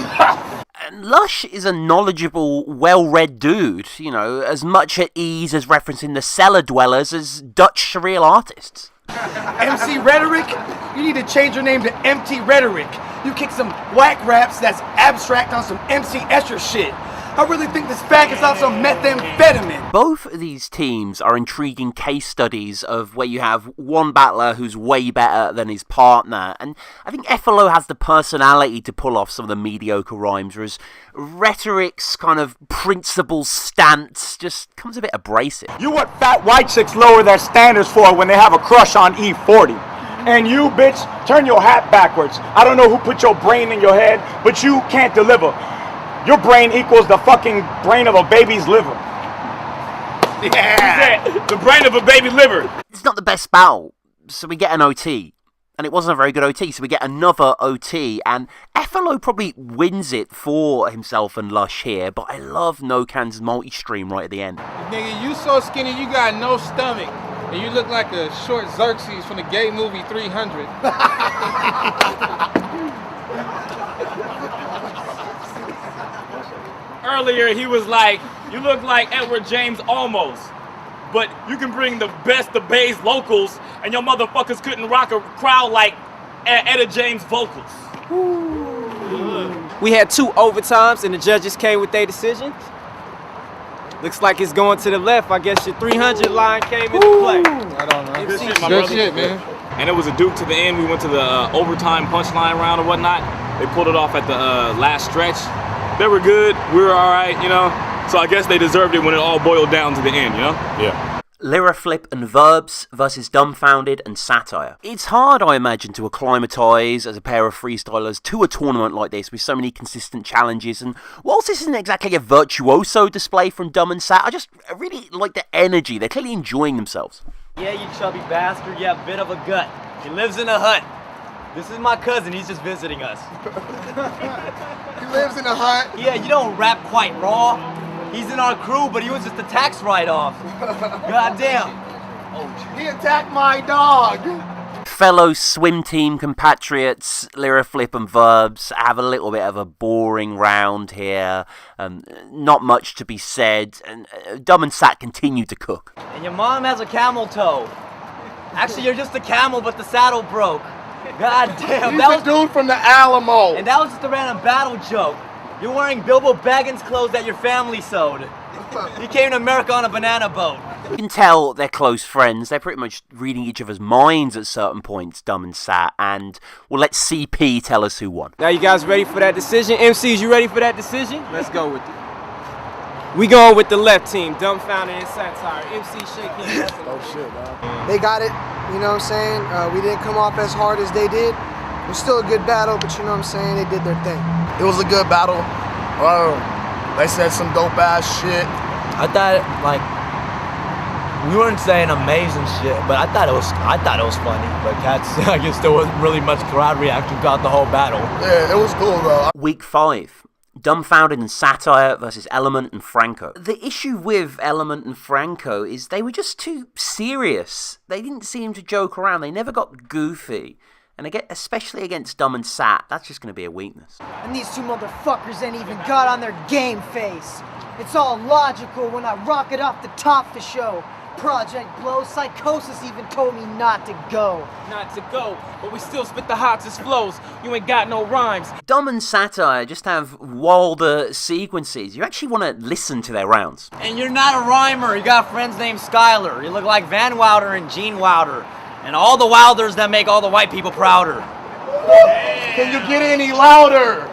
And Lush is a knowledgeable, well-read dude, you know, as much at ease as referencing the cellar dwellers as Dutch surreal artists. MC Rhetoric, you need to change your name to Empty Rhetoric. You kick some whack raps that's abstract on some MC Escher shit. I really think this bag is off some methamphetamine. Both of these teams are intriguing case studies of where you have one battler who's way better than his partner, and I think FLO has the personality to pull off some of the mediocre rhymes, whereas RHETERIC's kind of principle stance just comes a bit abrasive. You what fat white chicks lower their standards for when they have a crush on E40. And you, bitch, turn your hat backwards. I don't know who put your brain in your head, but you can't deliver. Your brain equals the fucking brain of a baby's liver. Yeah, the brain of a baby liver. It's not the best battle, so we get an OT. And it wasn't a very good OT, so we get another OT. And FLO probably wins it for himself and Lush here, but I love NOCAN's multi-stream right at the end. Nigga, you so skinny you got no stomach. And you look like a short Xerxes from the gay movie 300. Earlier, he was like, you look like Edward James almost. But you can bring the best of Bay's locals, and your motherfuckers couldn't rock a crowd like Etta James vocals. We had 2 overtimes, and the judges came with their decision. Looks like it's going to the left. I guess your 300 line came into play. I don't know. Good shit, my Good brother. shit, man. And it was a duke to the end. We went to the overtime punchline round or whatnot. They pulled it off at the last stretch. They were good. We were all right, you know. So I guess they deserved it when it all boiled down to the end, you know? Yeah. Lyraflip and Verbs versus Dumbfounded and Satire. It's hard, I imagine, to acclimatise as a pair of freestylers to a tournament like this with so many consistent challenges, and whilst this isn't exactly a virtuoso display from Dumb and Sat, I really like the energy. They're clearly enjoying themselves. Yeah, you chubby bastard, you have a bit of a gut. He lives in a hut. This is my cousin, he's just visiting us. He lives in a hut? Yeah, you don't rap quite raw. He's in our crew, but he was just a tax write-off. Goddamn. He attacked my dog. Fellow swim team compatriots, Lyraflip and Verbs, have a little bit of a boring round here. Not much to be said, and Dumb and Sat continue to cook. And your mom has a camel toe. Actually, you're just a camel, but the saddle broke. God damn. He's the dude from the Alamo. And that was just a random battle joke. You're wearing Bilbo Baggins clothes that your family sewed. You came to America on a banana boat. You can tell they're close friends. They're pretty much reading each other's minds at certain points, Dumb and Sat, and we'll let CP tell us who won. Now you guys ready for that decision? MCs, you ready for that decision? Let's go with it. We going with the left team, Dumbfounded and Satire. MC shake hands. Oh shit, man. They got it, you know what I'm saying? We didn't come off as hard as they did. It was still a good battle, but you know what I'm saying? They did their thing. It was a good battle. They said some dope ass shit. I thought, like, we weren't saying amazing shit, but I thought it was funny. But cats, I guess there wasn't really much crowd reaction throughout the whole battle. Yeah, it was cool though. Week 5. Dumbfounded and Satire versus Element and Franco. The issue with Element and Franco is they were just too serious. They didn't seem to joke around. They never got goofy. And again, especially against Dumb and Sat, that's just going to be a weakness. And these 2 motherfuckers ain't even got on their game face. It's all logical when I rock it off the top for show. Project Blow, Psychosis even told me not to go. Not to go, but we still spit the hottest flows. You ain't got no rhymes. Dumb and Satire just have wilder sequences. You actually want to listen to their rounds. And you're not a rhymer. You got friends named Skylar. You look like Van Wilder and Gene Wilder. And all the Wilders that make all the white people prouder. Can you get any louder?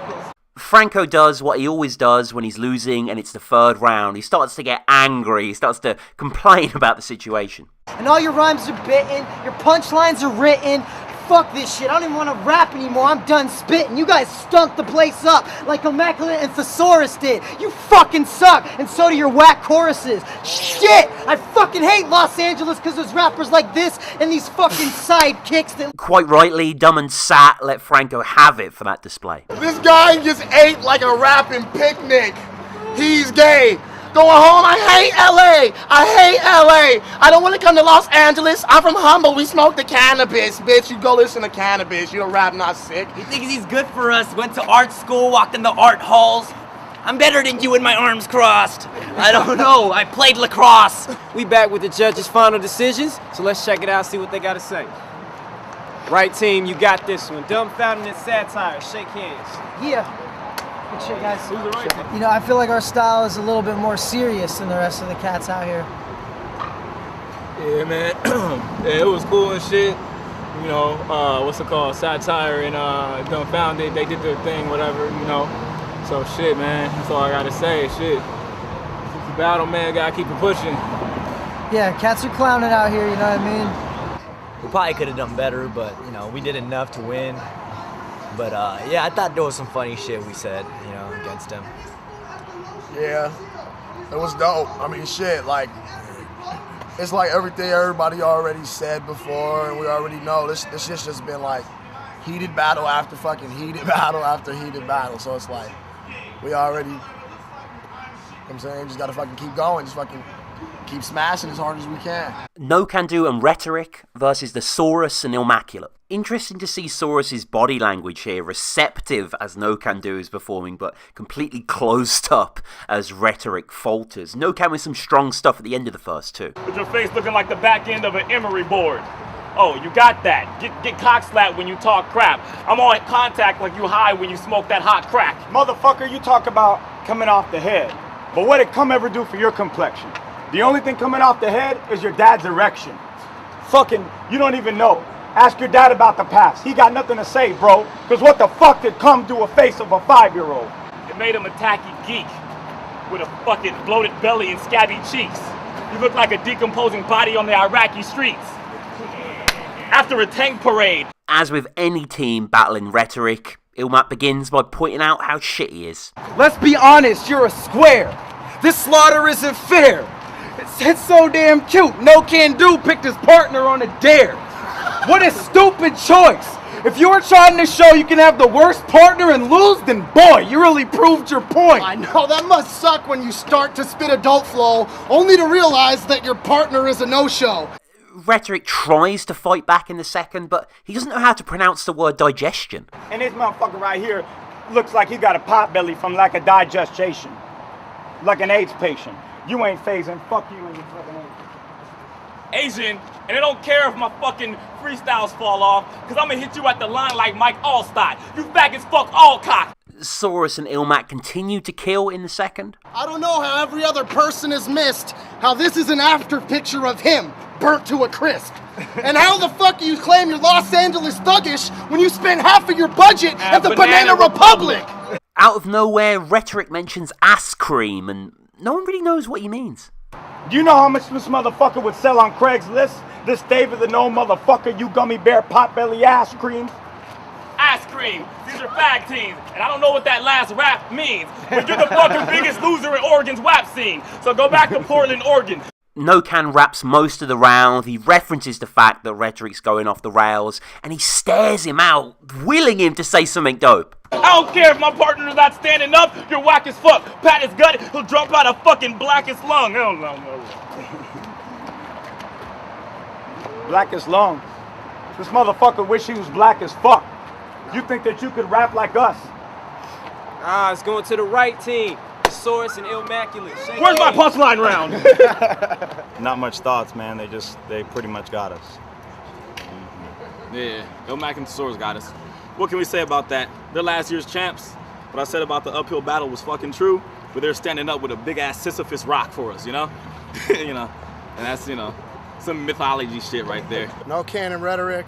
Franco does what he always does when he's losing and it's the 3rd round. He starts to get angry. He starts to complain about the situation. And all your rhymes are bitten, your punchlines are written. Fuck this shit, I don't even want to rap anymore, I'm done spitting. You guys stunk the place up like Immaculate and Thesaurus did. You fucking suck, and so do your whack choruses. Shit, I fucking hate Los Angeles because there's rappers like this and these fucking sidekicks that... Quite rightly, Dumb and Sat let Franco have it for that display. This guy just ate like a rapping picnic. He's gay. Going home, I hate LA. I hate LA. I don't want to come to Los Angeles. I'm from Humble. We smoke the cannabis, bitch. You go listen to cannabis. You're a rap not sick. He thinks he's good for us. Went to art school, walked in the art halls. I'm better than you with my arms crossed. I don't know. I played lacrosse. We back with the judges' final decisions, so let's check it out, see what they got to say. Right team, you got this one. Dumbfounded and Satire, shake hands. Yeah. Good shit, guys. You know, I feel like our style is a little bit more serious than the rest of the cats out here. Yeah, man. Yeah, it was cool and shit. You know, what's it called? Satire and Dumbfounded, they did their thing, whatever, you know. So shit, man, that's all I gotta say. Shit. It's a battle, man, gotta keep it pushing. Yeah, cats are clowning out here, you know what I mean? We probably could have done better, but, you know, we did enough to win. But, yeah, I thought there was some funny shit we said, you know, against them. Yeah, it was dope. I mean, shit, like, it's like everything everybody already said before, and we already know. This shit's just been, like, heated battle after fucking heated battle after heated battle. So it's like, we already, you know what I'm saying, just gotta fucking keep going, just fucking keep smashing as hard as we can. NOCANDO and RHETERIC versus the SAURUS and ILLMACULATE. Interesting to see SAURUS's body language here, receptive as NOCANDO is performing, but completely closed up as RHETERIC falters. NOCAN with some strong stuff at the end of the first too. With your face looking like the back end of an emery board. Oh, you got that. Get cock slapped when you talk crap. I'm on contact like you high when you smoke that hot crack. Motherfucker, you talk about coming off the head. But what did cum ever do for your complexion? The only thing coming off the head is your dad's erection. Fucking, you don't even know. Ask your dad about the past. He got nothing to say, bro. Because what the fuck did cum do a face of a 5-year-old? It made him a tacky geek with a fucking bloated belly and scabby cheeks. He looked like a decomposing body on the Iraqi streets. After a tank parade. As with any team battling RHETERIC, ILLMAC begins by pointing out how shit he is. Let's be honest, you're a square. This slaughter isn't fair. It's so damn cute. NOCANDO picked his partner on a dare. What a stupid choice. If you were trying to show you can have the worst partner and lose, then boy, you really proved your point. I know, that must suck when you start to spit adult flow, only to realize that your partner is a no-show. RHETERIC tries to fight back in the second, but he doesn't know how to pronounce the word digestion. And this motherfucker right here looks like he got a pot belly from lack of digestion. Like an AIDS patient. You ain't phasing. Fuck you and your fucking Asian, and I don't care if my fucking freestyles fall off, because I'm going to hit you at the line like Mike Allstott. You faggots fuck all cock. SAURUS and ILLMAC continue to kill in the second. I don't know how every other person has missed how this is an after picture of him, burnt to a crisp. And how the fuck you claim you're Los Angeles thuggish when you spend half of your budget at the Banana Republic? Out of nowhere, RHETERIC mentions ass cream, and no one really knows what he means. Do you know how much this motherfucker would sell on Craigslist? This David the No motherfucker, you gummy bear potbelly ass cream? Ass cream. These are fag teams, and I don't know what that last rap means, but you're the fucking biggest loser in Oregon's WAP scene, so go back to Portland, Oregon. NOCAN raps most of the round. He references the fact that RHETERIC's going off the rails, and he stares him out, willing him to say something dope. I don't care if my partner is not standing up, you're whack as fuck. Pat his gut, he'll drop out a fucking blackest lung. Hell no. Blackest lung? This motherfucker wish he was black as fuck. You think that you could rap like us? Ah, it's going to the right team. The SAURUS and ILLMACULATE. Where's my punchline round? Not much thoughts, man. They pretty much got us. Yeah, ILLMAC and SAURUS got us. What can we say about that? They're last year's champs. What I said about the uphill battle was fucking true, but they're standing up with a big ass Sisyphus rock for us, you know? And that's, some mythology shit right there. NOCAN and RHETERIC,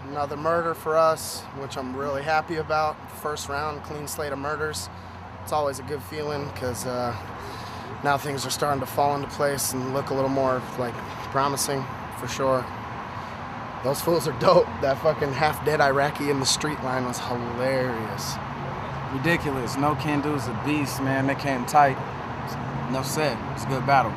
another murder for us, which I'm really happy about. First round, clean slate of murders. It's always a good feeling because now things are starting to fall into place and look a little more promising for sure. Those fools are dope. That fucking half-dead Iraqi in the street line was hilarious. Ridiculous. NOCANDO's a beast, man. They came tight. Enough said. It's a good battle.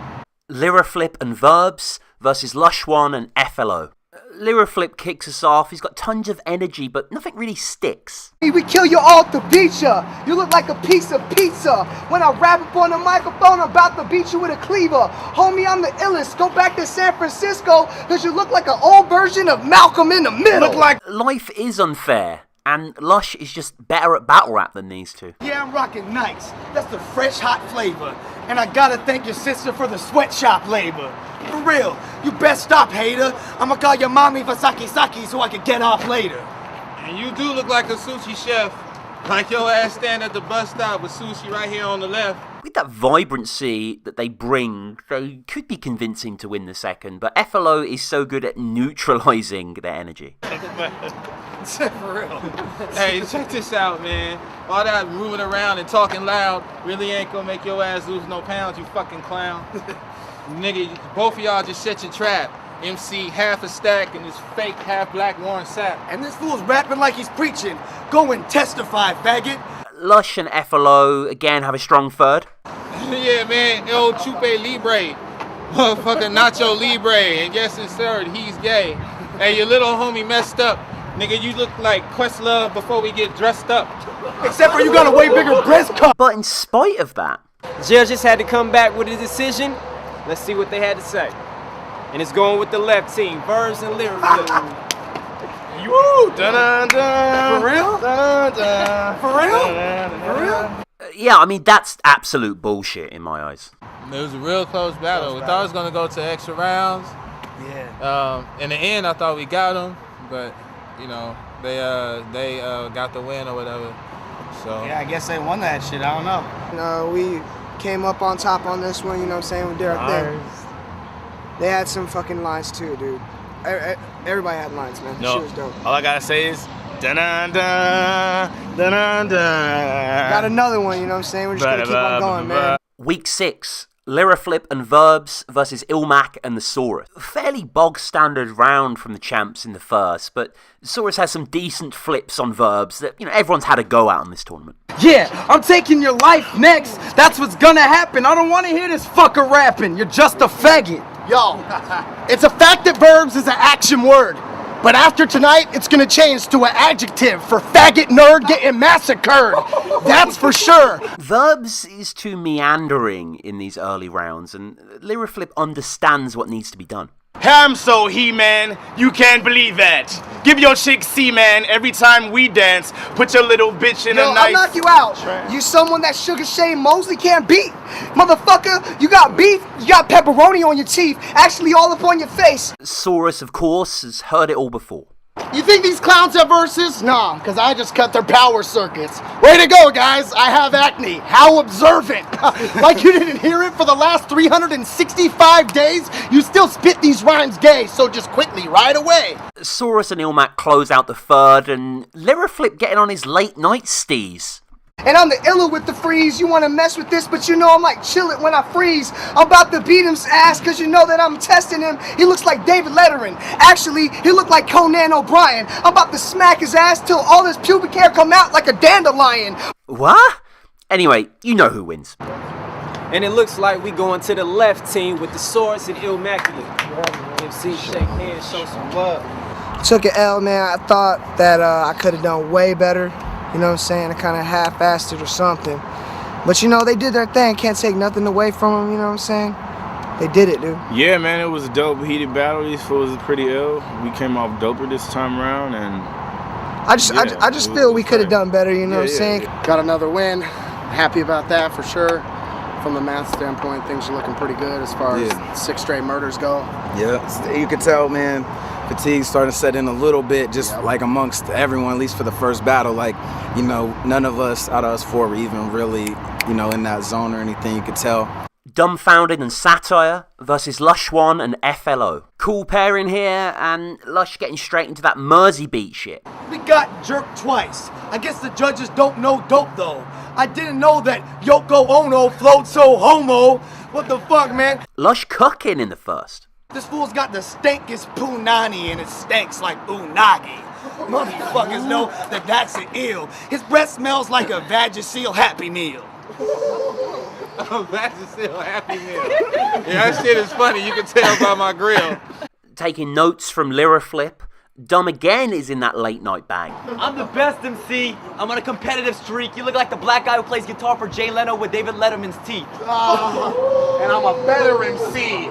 Lyraflip and Verbs versus Lush One and FLO. Lyraflip kicks us off. He's got tons of energy, but nothing really sticks. We kill you all to beat ya. You look like a piece of pizza. When I rap up on the microphone, I'm about to beat you with a cleaver. Homie, I'm the illest. Go back to San Francisco, because you look like an old version of Malcolm in the Middle. Life is unfair, and Lush is just better at battle rap than these two. Yeah, I'm rocking Nikes. That's the fresh, hot flavor. And I gotta thank your sister for the sweatshop labor. For real, you best stop, hater. I'ma call your mommy for sake so I can get off later. And you do look like a sushi chef. Like your ass stand at the bus stop with sushi right here on the left. With that vibrancy that they bring, they could be convincing to win the second, but FLO is so good at neutralizing their energy. For real. Hey, check this out, man. All that moving around and talking loud really ain't gonna make your ass lose no pounds, you fucking clown. Nigga, both of y'all just set your trap. MC half a stack and this fake half black Warren Sapp. And this fool's rapping like he's preaching. Go and testify, faggot. Lush and FLO again have a strong third. Yeah, man, El Chupe Libre. Motherfucker Nacho Libre. And yes, it's third, he's gay. Hey, your little homie messed up. Nigga, you look like Questlove before we get dressed up. Except for you got a way bigger breast cup. But in spite of that, the judges had to come back with a decision. Let's see what they had to say. And it's going with the left team, Verbs and Lyrics. Woo! Dun-dun-dun. For real? Dun-dun-dun. For real? Dun-dun-dun. For real? Yeah, I mean, that's absolute bullshit in my eyes. It was a real close battle. We thought it was going to go to extra rounds. Yeah. In the end, I thought we got them, but, you know, they got the win or whatever. So Yeah, I guess they won that shit. I don't know. No, we came up on top on this one, you know what I'm saying? We did our thing. They had some fucking lines too, dude. Everybody had lines, man. No, Shit was dope. all I gotta say is dun-dun-dun, dun-dun-dun. Got another one, you know what I'm saying? We're just gonna keep on going, man. Week 6, Lyraflip and Verbs versus ILLMAC and the SAURUS. Fairly bog standard round from the champs in the first, but SAURUS has some decent flips on Verbs that, you know, everyone's had a go at on this tournament. Yeah, I'm taking your life next. That's what's gonna happen. I don't want to hear this fucker rapping. You're just a faggot. Yo, it's a fact that verbs is an action word. But after tonight, it's gonna change to an adjective for faggot nerd getting massacred. That's for sure. Verbs is too meandering in these early rounds, and Lyraflip understands what needs to be done. Ham so He-Man, you can't believe that. Give your chick C-Man every time we dance. Put your little bitch in Yo, a nice... I'll knock you out. You someone that Sugar Shane Mosley can't beat. Motherfucker, you got beef, you got pepperoni on your teeth, actually all up on your face. SAURUS, of course, has heard it all before. You think these clowns have verses? Nah, because I just cut their power circuits. Way to go, guys. I have acne. How observant. Like you didn't hear it for the last 365 days? You still spit these rhymes gay, so just quickly, right away. SAURUS and ILLMAC close out the third, and Lyraflip getting on his late night steez. And I'm the iller with the freeze. You want to mess with this, but you know I'm like chill it when I freeze. I'm about to beat his ass because you know that I'm testing him. He looks like David Letterman. Actually, he looked like Conan O'Brien. I'm about to smack his ass till all his pubic hair come out like a dandelion. What? Anyway, you know who wins. And it looks like we going to the left team with the SAURUS and ILLMACULATE. MC, shake hands, show some love. Took an L, man. I thought that I could have done way better. You know what I'm saying? I kind of half-assed it or something. But, you know, they did their thing. Can't take nothing away from them, you know what I'm saying? They did it, dude. Yeah, man, it was a dope, heated battle. These fools was pretty ill. We came off doper this time around, and... I just feel we could have done better, you know what I'm saying? Got another win. Happy about that for sure. From the math standpoint, things are looking pretty good as far as 6 straight murders go. Yeah, you could tell, man, fatigue starting to set in a little bit, just like amongst everyone, at least for the first battle. Like, you know, none of us out of us 4 were even really, you know, in that zone or anything, you could tell. Dumbfounded and SAHTYRE versus Lush One and FLO. Cool pairing here, and Lush getting straight into that Mersey beat shit. We got jerked twice. I guess the judges don't know dope though. I didn't know that Yoko Ono flowed so homo. What the fuck, man? Lush cooking in the first. This fool's got the stankest punani and it stinks like unagi. Motherfuckers know that that's an ill. His breath smells like a Vagisil Happy Meal. Vagisil Happy Meal. Yeah, that shit is funny. You can tell by my grill. Taking notes from Lyraflip. Dumb again is in that late night bag. I'm the best MC. I'm on a competitive streak. You look like the black guy who plays guitar for Jay Leno with David Letterman's teeth. And I'm a better MC.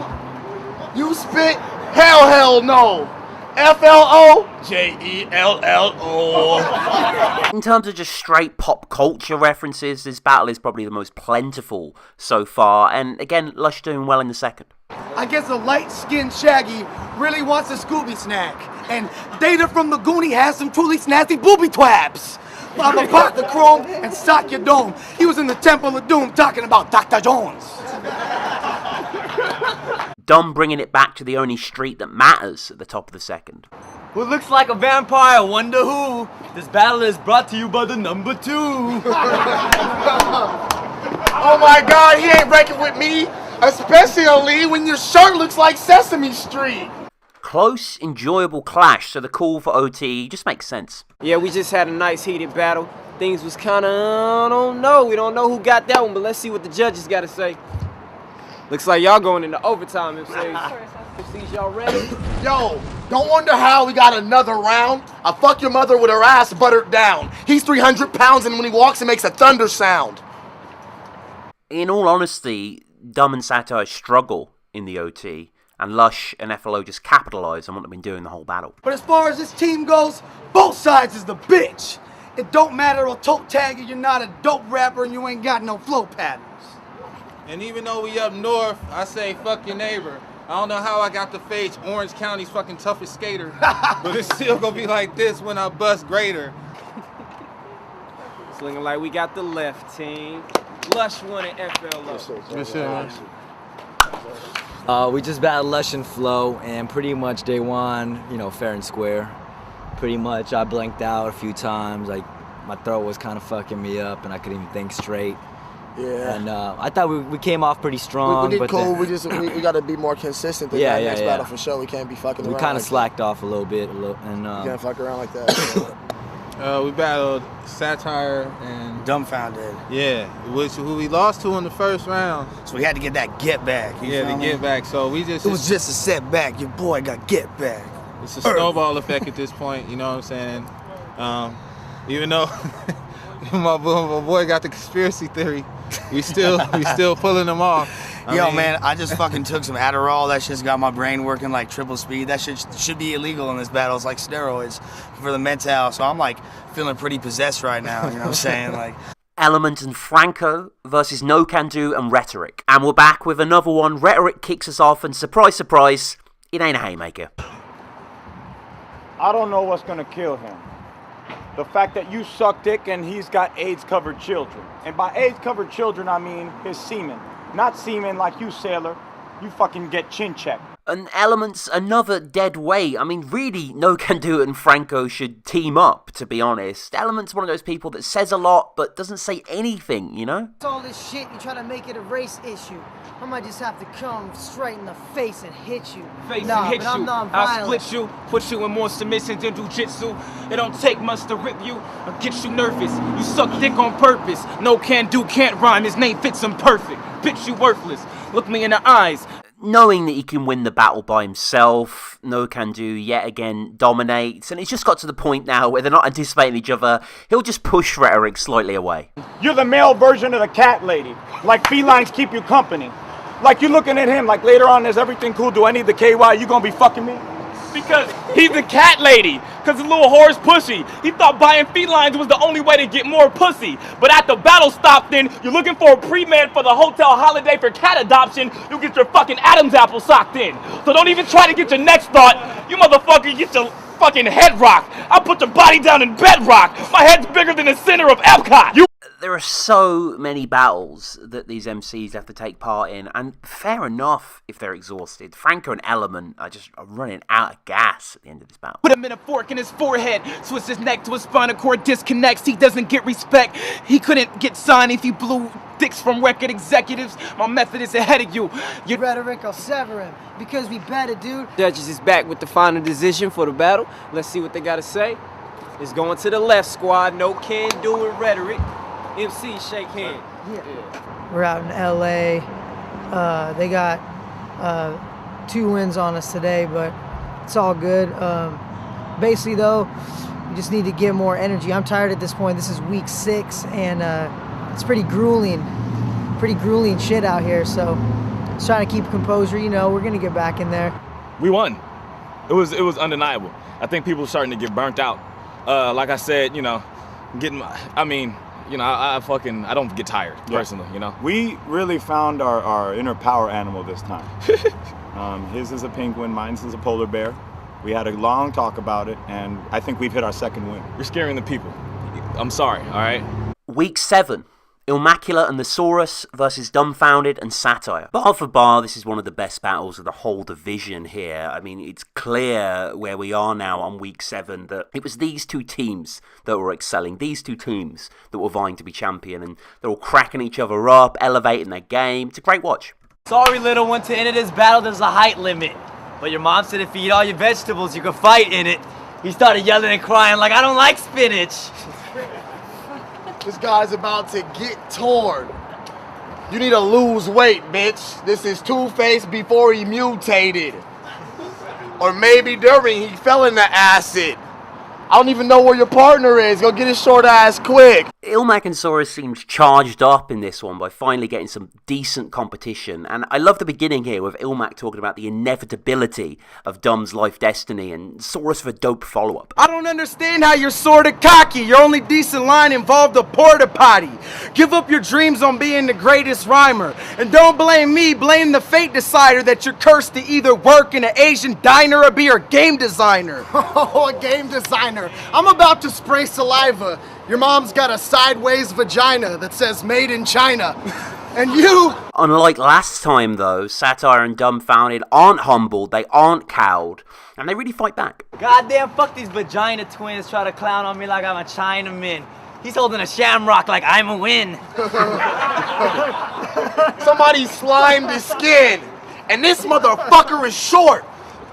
You spit? Hell no. FLO? JELLO. In terms of just straight pop culture references, this battle is probably the most plentiful so far, and again, Lush doing well in the second. I guess a light-skinned Shaggy really wants a Scooby snack. And Data from the Goonie has some truly snazzy booby twabs. I'ma pop the chrome and sock your dome. He was in the Temple of Doom talking about Dr. Jones. Dumb bringing it back to the only street that matters at the top of the second. Who looks like a vampire, wonder who? This battle is brought to you by the number 2. Oh my God, he ain't breaking with me. Especially when your shirt looks like Sesame Street. Close, enjoyable clash, so the call for OT just makes sense. Yeah, we just had a nice heated battle. Things was kinda, I don't know. We don't know who got that one, but let's see what the judges gotta say. Looks like y'all going into overtime, MCs. MCs, y'all ready? Yo, don't wonder how we got another round. I fuck your mother with her ass buttered down. He's 300 pounds and when he walks it makes a thunder sound. In all honesty, Dumb and SAHTYRE struggle in the OT, and Lush and FLO just capitalise on what they've been doing the whole battle. But as far as this team goes, both sides is the bitch. It don't matter or toe tag you're not a dope rapper and you ain't got no flow patterns. And even though we up north, I say fuck your neighbor. I don't know how I got to face Orange County's fucking toughest skater, but it's still gonna be like this when I bust greater. It's looking like we got the left team. Lush won at FLO. Yes, sir. We just battled Lush and Flow, and pretty much day one, you know, fair and square. Pretty much, I blanked out a few times. Like, my throat was kind of fucking me up, and I couldn't even think straight. Yeah. And I thought we came off pretty strong. We did cool. We got to be more consistent than that next battle for sure. We can't be fucking around. We kind of like slacked off a little bit, and you can't fuck around like that. We battled SAHTYRE and Dumbfounded. Yeah, who we lost to in the first round. So we had to get that get back. Get back. So we just. It was just a setback. Your boy got get back. It's a snowball effect at this point. You know what I'm saying? Even though my boy got the conspiracy theory, we still pulling them off. Man, I just fucking took some Adderall. That shit's got my brain working like triple speed. That shit should be illegal in this battle. It's like steroids for the mental. So I'm like feeling pretty possessed right now. You know what I'm saying? Like. Element and Franco versus NOCANDO and RHETERIC. And we're back with another one. RHETERIC kicks us off, and surprise, surprise, it ain't a haymaker. I don't know what's gonna kill him. The fact that you suck dick and he's got AIDS-covered children. And by AIDS-covered children, I mean his semen. Not semen like you, sailor. You fucking get chin checked. And Element's another dead weight. I mean, really, NOCANDO and Franco should team up, to be honest. Element's one of those people that says a lot, but doesn't say anything, you know? It's all this shit, you try to make it a race issue. I might just have to come straight in the face and hit you. Face nah, and hit but I'm you. non-violent. I'll split you, put you in more submission than jujitsu. It don't take much to rip you or get you nervous. You suck dick on purpose. No can do, can't rhyme. His name fits him perfect. Bitch, you worthless. Look me in the eyes. Knowing that he can win the battle by himself, NOCANDO yet again dominates, and it's just got to the point now where they're not anticipating each other. He'll just push RHETERIC slightly away. You're the male version of the cat lady. Like felines keep you company. Like you looking at him like later on, is everything cool? Do I need the KY? You gonna be fucking me? Because he's a cat lady. Because the little whore's pushy. He thought buying felines was the only way to get more pussy. But at the battle stop then, you're looking for a pre-med for the hotel holiday for cat adoption, you'll get your fucking Adam's apple socked in. So don't even try to get your next thought. You motherfucker get your fucking head rocked. I'll put your body down in bedrock. My head's bigger than the center of Epcot. There are so many battles that these MCs have to take part in, and fair enough if they're exhausted. Franco and Element are just running out of gas at the end of this battle. Put him in a fork in his forehead, twist his neck to his spinal cord disconnects. He doesn't get respect. He couldn't get signed if he blew dicks from record executives. My method is ahead of you. Your rhetoric, I'll sever him because we better, dude. Judges is back with the final decision for the battle. Let's see what they got to say. It's going to the left squad. No can do it, RHETERIC. MC, shake hand. Yeah. We're out in LA. They got 2 wins on us today, but it's all good. Basically, though, we just need to get more energy. I'm tired at this point. This is week 6, and it's pretty grueling shit out here. So, just trying to keep composure. You know, we're gonna get back in there. We won. It was undeniable. I think people are starting to get burnt out. Like I said, you know, I don't get tired, personally, you know? We really found our inner power animal this time. His is a penguin, mine's is a polar bear. We had a long talk about it, and I think we've hit our second win. You're scaring the people. I'm sorry, all right? Week 7. ILLMACULATE and the SAURUS versus Dumbfounded and SAHTYRE. Bar for bar, this is one of the best battles of the whole division here. I mean, it's clear where we are now on week 7 that it was these two teams that were excelling, these two teams that were vying to be champion, and they're all cracking each other up, elevating their game. It's a great watch. Sorry, little one, to enter this battle, there's a height limit. But your mom said if you eat all your vegetables, you could fight in it. He started yelling and crying like, I don't like spinach. This guy's about to get torn. You need to lose weight, bitch. This is Two-Face before he mutated. Or maybe during he fell in the acid. I don't even know where your partner is. Go get his short ass quick. ILLMAC and SAURUS seemed charged up in this one by finally getting some decent competition, and I love the beginning here with ILLMAC talking about the inevitability of Dum's life destiny and SAURUS for a dope follow-up. I don't understand how you're sorta cocky. Your only decent line involved a porta potty. Give up your dreams on being the greatest rhymer. And don't blame me, blame the fate decider that you're cursed to either work in an Asian diner or be a game designer. Oh, a game designer. I'm about to spray saliva. Your mom's got a sideways vagina that says made in China. And you... Unlike last time though, SAHTYRE and Dumbfounded aren't humbled, they aren't cowed, and they really fight back. Goddamn, fuck these vagina twins try to clown on me like I'm a Chinaman. He's holding a shamrock like I'm a win. Somebody slimed his skin. And this motherfucker is short.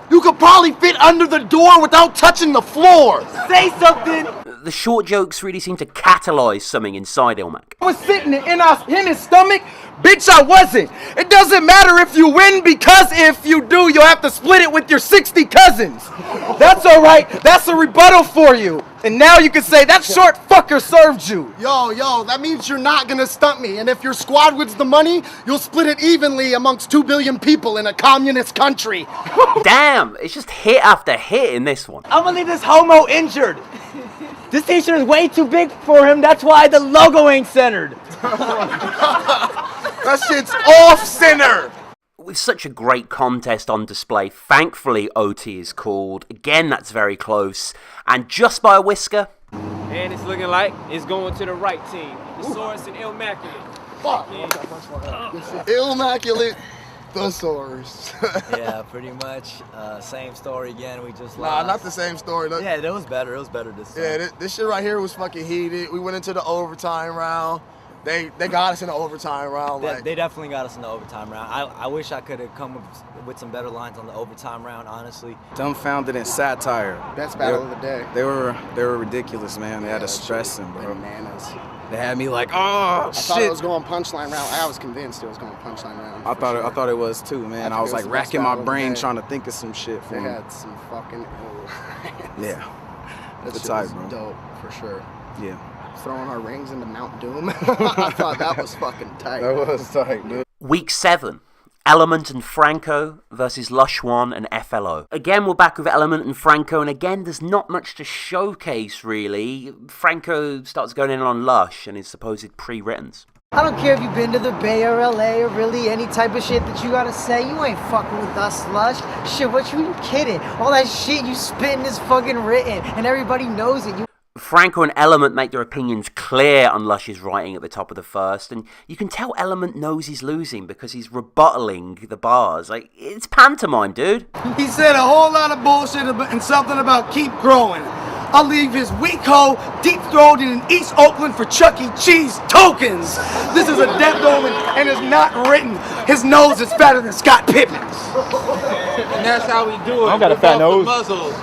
You could probably fit under the door without touching the floor. Say something. The short jokes really seem to catalyze something inside ILLMAC. I was sitting in his stomach. Bitch, I wasn't. It doesn't matter if you win, because if you do, you'll have to split it with your 60 cousins. That's all right. That's a rebuttal for you. And now you can say that short fucker served you. Yo, that means you're not gonna stump me. And if your squad wins the money, you'll split it evenly amongst 2 billion people in a communist country. Damn, it's just hit after hit in this one. I'm gonna leave this homo injured. This t-shirt is way too big for him. That's why the logo ain't centered. That shit's off-center. With such a great contest on display, thankfully OT is called. Again, that's very close. And just by a whisker... And it's looking like it's going to the right team. The SAURUS and ILLMACULATE. Fuck. ILLMACULATE. The SAURUS. Yeah, pretty much. Same story again. We just lost. Nah, not the same story. Look. Yeah, it was better. It was better this time. Yeah, this shit right here was fucking heated. We went into the overtime round. They got us in the overtime round. They definitely got us in the overtime round. I wish I could have come with some better lines on the overtime round, honestly. Dumbfounded and SAHTYRE. Best battle of the day. They were ridiculous, man. They had us stressing, bro. Bananas. They had me like, oh, I shit. thought it was going punchline round. I was convinced it was going punchline round. I thought it was too, man. I was like racking my brain trying to think of some shit for They him. had some fucking Yeah. That It's shit tight, was bro. dope, for sure. Yeah. Throwing our rings into Mount Doom. I thought that was fucking tight. That was tight, dude. Week 7. Element and Franco versus Lush One and FLO. Again, we're back with Element and Franco, and again, there's not much to showcase, really. Franco starts going in on Lush and his supposed pre-writtens. I don't care if you've been to the Bay or LA or really any type of shit that you gotta say. You ain't fucking with us, Lush. Shit, what you kidding? All that shit you spitting is fucking written, and everybody knows it. Franco and Element make their opinions clear on Lush's writing at the top of the first, and you can tell Element knows he's losing because he's rebuttaling the bars. Like, it's pantomime, dude. He said a whole lot of bullshit and something about keep growing. I'll leave his weak hoe deep-throated in East Oakland for Chuck E. Cheese tokens. This is a death omen and it's not written. His nose is fatter than Scott Pippen's. And that's how we do it. I got a fat nose. Muzzles.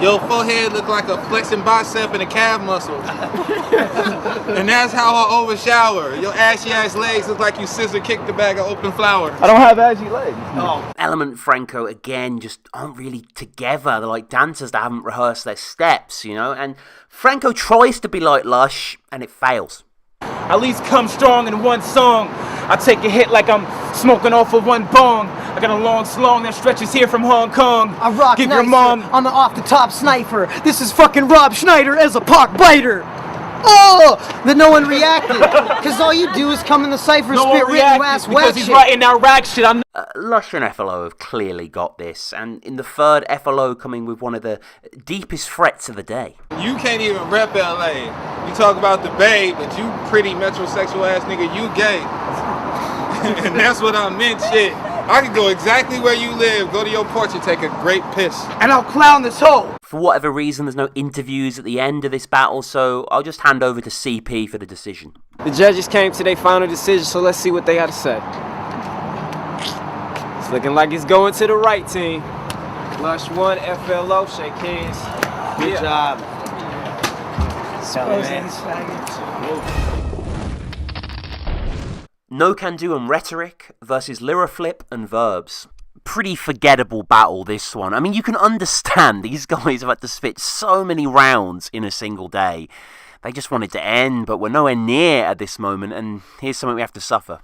Your forehead look like a flexing bicep and a calf muscle. And that's how I overshower. Your ashy ass legs look like you scissor kicked the bag of open flour. I don't have ashy legs. No. Element and Franco, again, just aren't really together. They're like dancers that haven't rehearsed their steps, you know? And Franco tries to be like Lush, and it fails. At least come strong in one song. I take a hit like I'm smoking off of one bong. I got a long slong that stretches here from Hong Kong. I rock Give nicer. your mom. I'm the off-the-top sniper. This is fucking Rob Schneider as a park biter. Oh, that no one reacted. Because all you do is come in the cypher and spit written ass whack because he's shit. writing that rag shit. Lush and FLO have clearly got this, and in the third, FLO coming with one of the deepest threats of the day. You can't even rep LA. You talk about the Bay, but you pretty metrosexual ass nigga, you gay. And that's what I meant, shit. I could go exactly where you live, go to your porch and take a great piss. And I'll clown this hoe. For whatever reason, there's no interviews at the end of this battle, so I'll just hand over to CP for the decision. The judges came to their final decision, so let's see what they got to say. It's looking like it's going to the right team. Lush One, FLO, shake hands. Good job. NOCANDO and RHETERIC versus Lyraflip and Verbs. Pretty forgettable battle, this one. I mean, you can understand these guys have had to spit so many rounds in a single day. They just want it to end, but we're nowhere near at this moment, and here's something we have to suffer.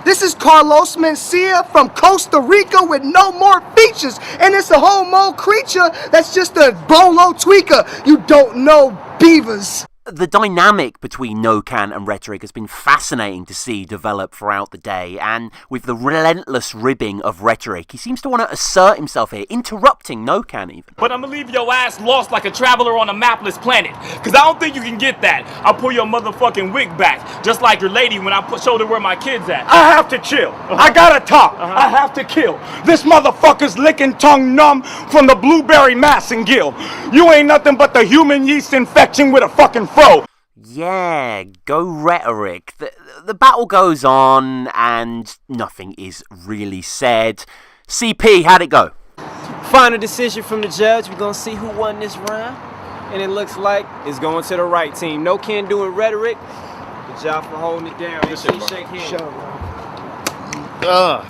This is Carlos Mencia from Costa Rica with no more features, and it's a homo creature that's just a bolo tweaker. You don't know beavers. The dynamic between NOCAN and RHETERIC has been fascinating to see develop throughout the day, and with the relentless ribbing of RHETERIC, he seems to want to assert himself here, interrupting NOCAN even. But I'ma leave your ass lost like a traveler on a mapless planet, cause I don't think you can get that. I'll pull your motherfucking wig back, just like your lady when I showed her where my kid's at. I have to chill. I gotta talk. I have to kill. This motherfucker's licking tongue numb from the blueberry massengill. You ain't nothing but the human yeast infection with a fucking fro. Yeah, go RHETERIC. The battle goes on and nothing is really said. CP, how'd it go? Final decision from the judge. We're gonna see who won this round. And it looks like it's going to the right team. NOCANDO and RHETERIC. Good job for holding it down. Shake hands.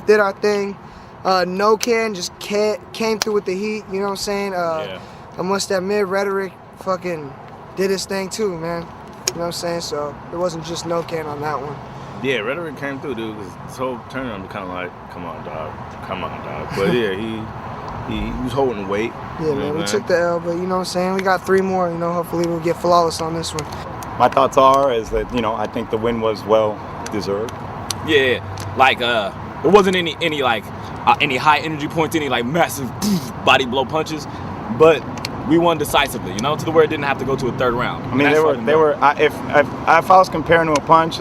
Did our thing. NOCAN just came through with the heat, you know what I'm saying? I must admit, RHETERIC fucking did his thing too, man. You know what I'm saying? So it wasn't just NOCAN on that one. Yeah, RHETERIC came through, dude. This whole tournament kind of like, come on, dog. But yeah, he was holding weight. Yeah, man, we took the L, but you know what I'm saying? We got 3 more, you know, hopefully we'll get flawless on this one. My thoughts is that, you know, I think the win was well deserved. Yeah, like there wasn't any high energy points, any like massive body blow punches, but we won decisively, you know, to the where it didn't have to go to a third round. I mean, they were. If I was comparing to a punch,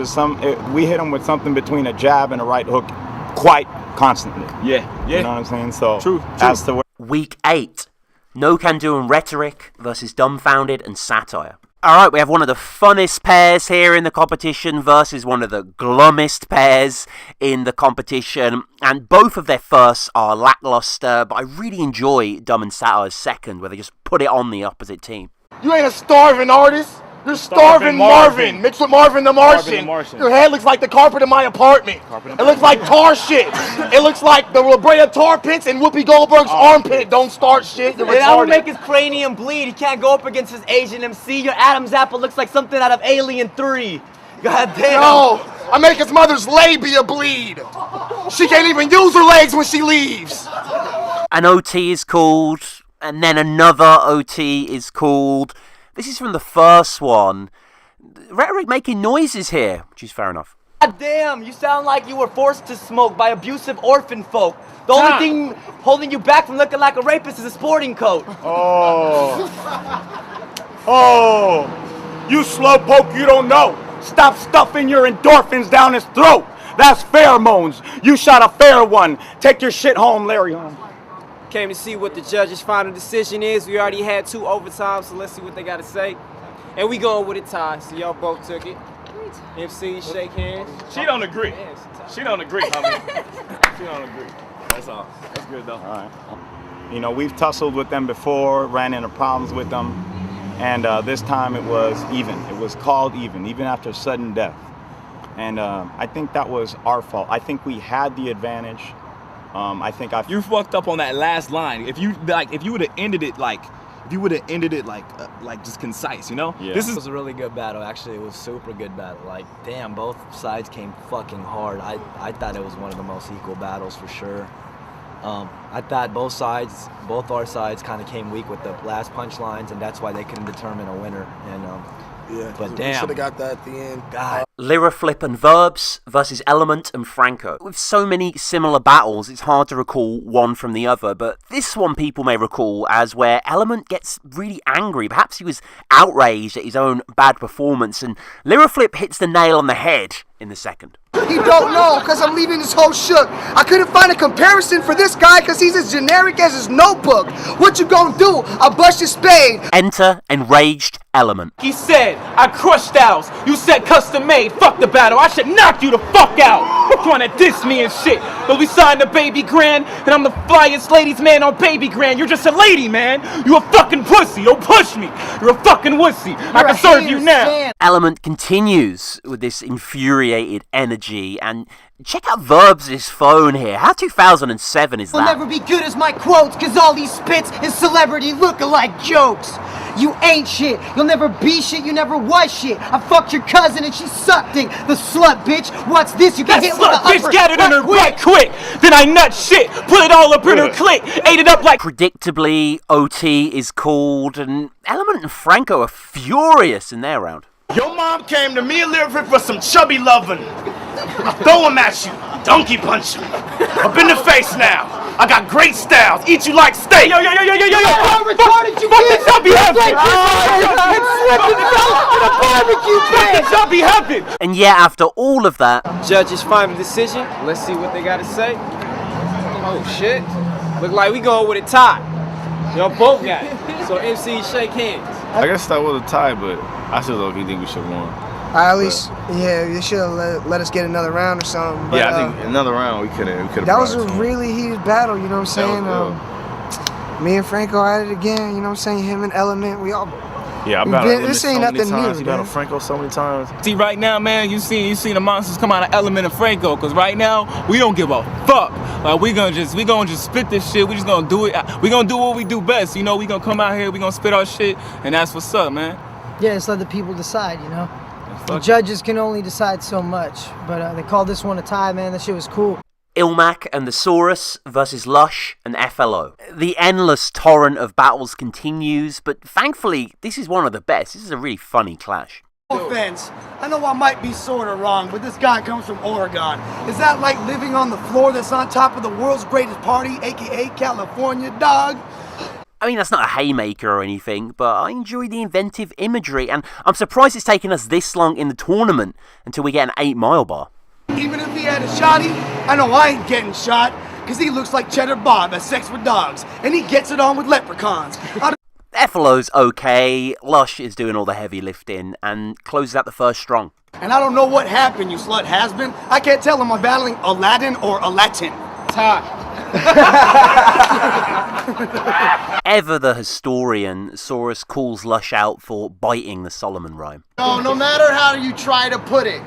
we hit them with something between a jab and a right hook, quite constantly. Yeah. You know what I'm saying? So true. As to Week 8, NOCANDO and RHETERIC versus Dumbfounded and SAHTYRE. Alright, we have one of the funnest pairs here in the competition versus one of the glummest pairs in the competition, and both of their firsts are lackluster, but I really enjoy Dumb and SAHTYRE's second, where they just put it on the opposite team. You ain't a starving artist. You're starving Marvin, mixed with Marvin the Martian. Your head looks like the carpet in my apartment. It looks like tar shit. It looks like the La Brea tar pits and Whoopi Goldberg's armpit. Don't start shit. You're That would retarded. make his cranium bleed. He can't go up against his Asian MC. Your Adam's apple looks like something out of Alien 3. God damn. No, I make his mother's labia bleed. She can't even use her legs when she leaves. An OT is called, and then another OT is called. This is from the first one. RHETERIC making noises here, which is fair enough. God damn, you sound like you were forced to smoke by abusive orphan folk. The only thing holding you back from looking like a rapist is a sporting coat. Oh, you slowpoke, you don't know. Stop stuffing your endorphins down his throat. That's pheromones. You shot a fair one. Take your shit home, Larry. Came to see what the judge's final decision is. We already had 2 overtimes, so let's see what they got to say. And we going with a tie, so y'all both took it. MC, shake hands. She don't agree. She don't agree, homie. She don't agree. That's all. That's good, though. All right. You know, we've tussled with them before, ran into problems with them, and this time it was even. It was called even after sudden death. And I think that was our fault. I think we had the advantage. You fucked up on that last line. If you would have ended it like just concise, you know? Yeah. This was a really good battle. Actually, it was super good battle. Like, damn, both sides came fucking hard. I thought it was one of the most equal battles for sure. I thought both our sides kind of came weak with the last punchlines, and that's why they couldn't determine a winner. And but damn, we should have got that at the end. God. Lyraflip and Verbs versus Element and Franco. With so many similar battles, it's hard to recall one from the other, but this one people may recall as where Element gets really angry. Perhaps he was outraged at his own bad performance, and Lyraflip hits the nail on the head in the second. He don't know, because I'm leaving this whole shook. I couldn't find a comparison for this guy, because he's as generic as his notebook. What you gonna do? I'll bust your spade. Enter Enraged Element. He said, I crushed styles. You said custom made. Fuck the battle. I should knock you the fuck out. Trying to diss me and shit. But we signed to Baby Grand, and I'm the flyest ladies man on Baby Grand. You're just a lady, man. You a fucking pussy. Don't push me. You're a fucking wussy. I can serve you now. Element continues with this infuriated energy, and check out Verbs' phone here. How 2007 is Will that? never be good as my quotes, cause all these spits is celebrity lookalike jokes. You ain't shit. You'll never be shit. You never was shit. I fucked your cousin and she sucked it. The slut bitch. What's this? You That get hit slut with a bitch got it in her butt quick. Then I nut shit. Put it all up in her click. Ate it up like. Predictably, OT is called, and Element and Franco are furious in their round. Your mom came to me and Lyric for some chubby lovin'. I throw him at you, donkey punch him. Up in the face now. I got great styles. Eat you like steak. Yo. How retarded you Fuck get? the chubby heaven. Barbecue chubby heaven. And yet, after all of that, Judge's final decision. Let's see what they got to say. Oh shit! Look like we going with a tie. Y'all both got it. So MC, shake hands. I guess that was a tie, but I still don't think we should have won. At least, yeah, you should have let us get another round or something. But, Yeah, I think another round we could have. that was a really heated battle, you know what I'm saying? Me and Franco at it again, you know what I'm saying? Him and Element, we all. Yeah, I we battled this so ain't many nothing times. new. You battled Man. Franco so many times. See, right now, man, you see the monsters come out of Element and Franco, cause right now we don't give a fuck. Like we gonna just spit this shit. We just gonna do it. We gonna do what we do best. You know, we gonna come out here, we gonna spit our shit, and that's what's up, man. Yeah, just let the people decide, you know? The judges can only decide so much, but they called this one a tie, man. That shit was cool. ILLMAC and the SAURUS versus Lush and FLO. The endless torrent of battles continues, but thankfully, this is one of the best. This is a really funny clash. No offense. I know I might be sort of wrong, but this guy comes from Oregon. Is that like living on the floor that's on top of the world's greatest party, aka California, dog? I mean, that's not a haymaker or anything, but I enjoy the inventive imagery, and I'm surprised it's taken us this long in the tournament until we get an 8-mile bar. Even if he had a shotty, I know I ain't getting shot, because he looks like Cheddar Bob has sex with dogs, and he gets it on with leprechauns. FLO's okay, Lush is doing all the heavy lifting, and closes out the first strong. And I don't know what happened, you slut has-been. I can't tell am I battling Aladdin or a Latin. Tie. Ever the historian, SAURUS calls Lush out for biting the Solomon rhyme. No matter how you try to put it,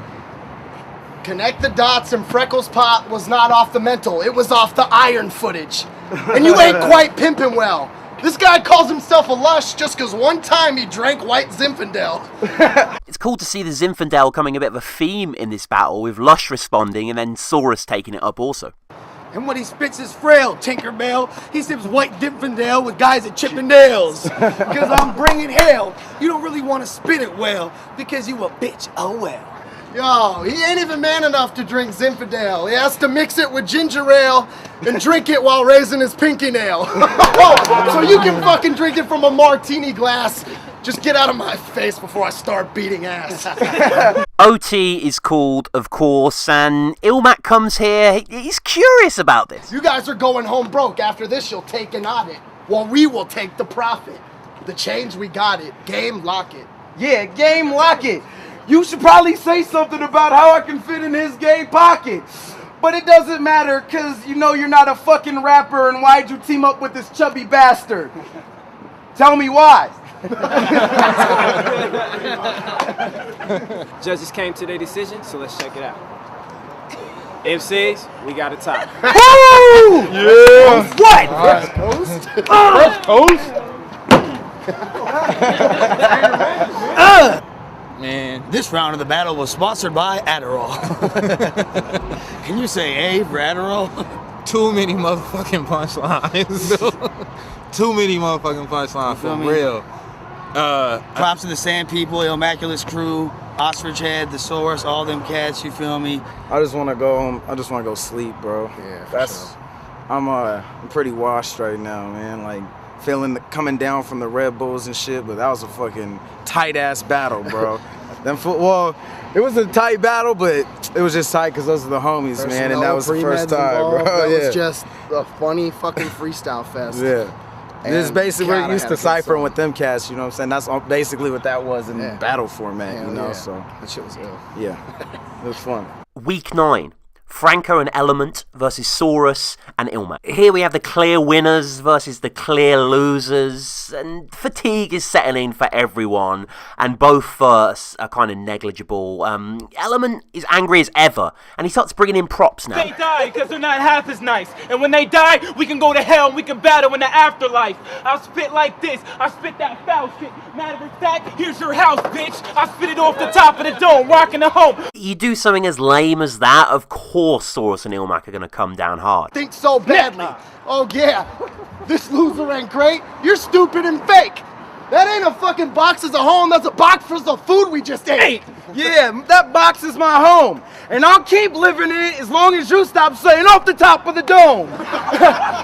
connect the dots and Freckles Pop was not off the mental, it was off the iron footage. And you ain't quite pimping well. This guy calls himself a Lush just because one time he drank white Zinfandel. It's cool to see the Zinfandel coming a bit of a theme in this battle, with Lush responding and then SAURUS taking it up also. And when he spits his frail Tinkerbell, he sips white Zinfandel with guys at Chippendales. Because I'm bringing hell. You don't really want to spit it well, because you a bitch, oh well. Yo, he ain't even man enough to drink Zinfandel. He has to mix it with ginger ale and drink it while raising his pinky nail. So you can fucking drink it from a martini glass. Just get out of my face before I start beating ass. OT is called, of course, and ILLMAC comes here. He's curious about this. You guys are going home broke. After this, you'll take an audit. While we will take the profit. The change, we got it. Game, lock it. Yeah, game lock it. You should probably say something about how I can fit in his gay pocket. But it doesn't matter, because you know you're not a fucking rapper, and why'd you team up with this chubby bastard? Tell me why. Judges came to their decision, so let's check it out. MCs, we got a tie. Woo! Yeah! What? First coast? First coast? Man, this round of the battle was sponsored by Adderall. Can you say A for Adderall? Too many motherfucking punchlines. Too many motherfucking punchlines, for real. Props to the Sand People, ILLMACULATE's crew, Ostrich Head, the SAURUS, all them cats, you feel me? I just want to go home. I just want to go sleep, bro. Yeah, that's. Sure. I'm pretty washed right now, man. Like feeling coming down from the Red Bulls and shit, but that was a fucking tight ass battle, bro. Well, it was a tight battle, but it was just tight because those are the homies, man, and that was the first time, bro. That Yeah. was just a funny fucking freestyle fest. Yeah. This is basically, God, we're used to ciphering with them cats, you know what I'm saying? That's basically what that was in battle format, you know, so. That shit was ill. Yeah, it was fun. Week 9. Franco and Element versus SAURUS and ILLMAC. Here we have the clear winners versus the clear losers, and fatigue is setting in for everyone, and both are kind of negligible. Element is angry as ever, and he starts bringing in props now. They die because they're not half as nice, and when they die, we can go to hell, we can battle in the afterlife. I'll spit like this, I spit that foul shit. Matter of fact, here's your house, bitch. I spit it off the top of the dome, rocking the home. You do something as lame as that, of course SAURUS and ILLMAC are going to come down hard. Think so badly. Oh yeah, this loser ain't great. You're stupid and fake. That ain't a fucking box as a home, that's a box for the food we just ate. Yeah, that box is my home, and I'll keep living in it as long as you stop saying off the top of the dome.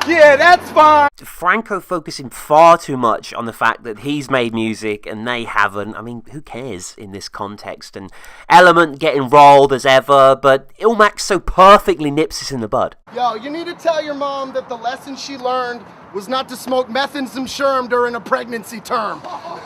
Yeah, that's fine. Franco focusing far too much on the fact that he's made music and they haven't. I mean, who cares in this context? And Element getting rolled as ever, but ILLMAC so perfectly nips this in the bud. Yo, you need to tell your mom that the lesson she learned was not to smoke meth and some sherm during a pregnancy term.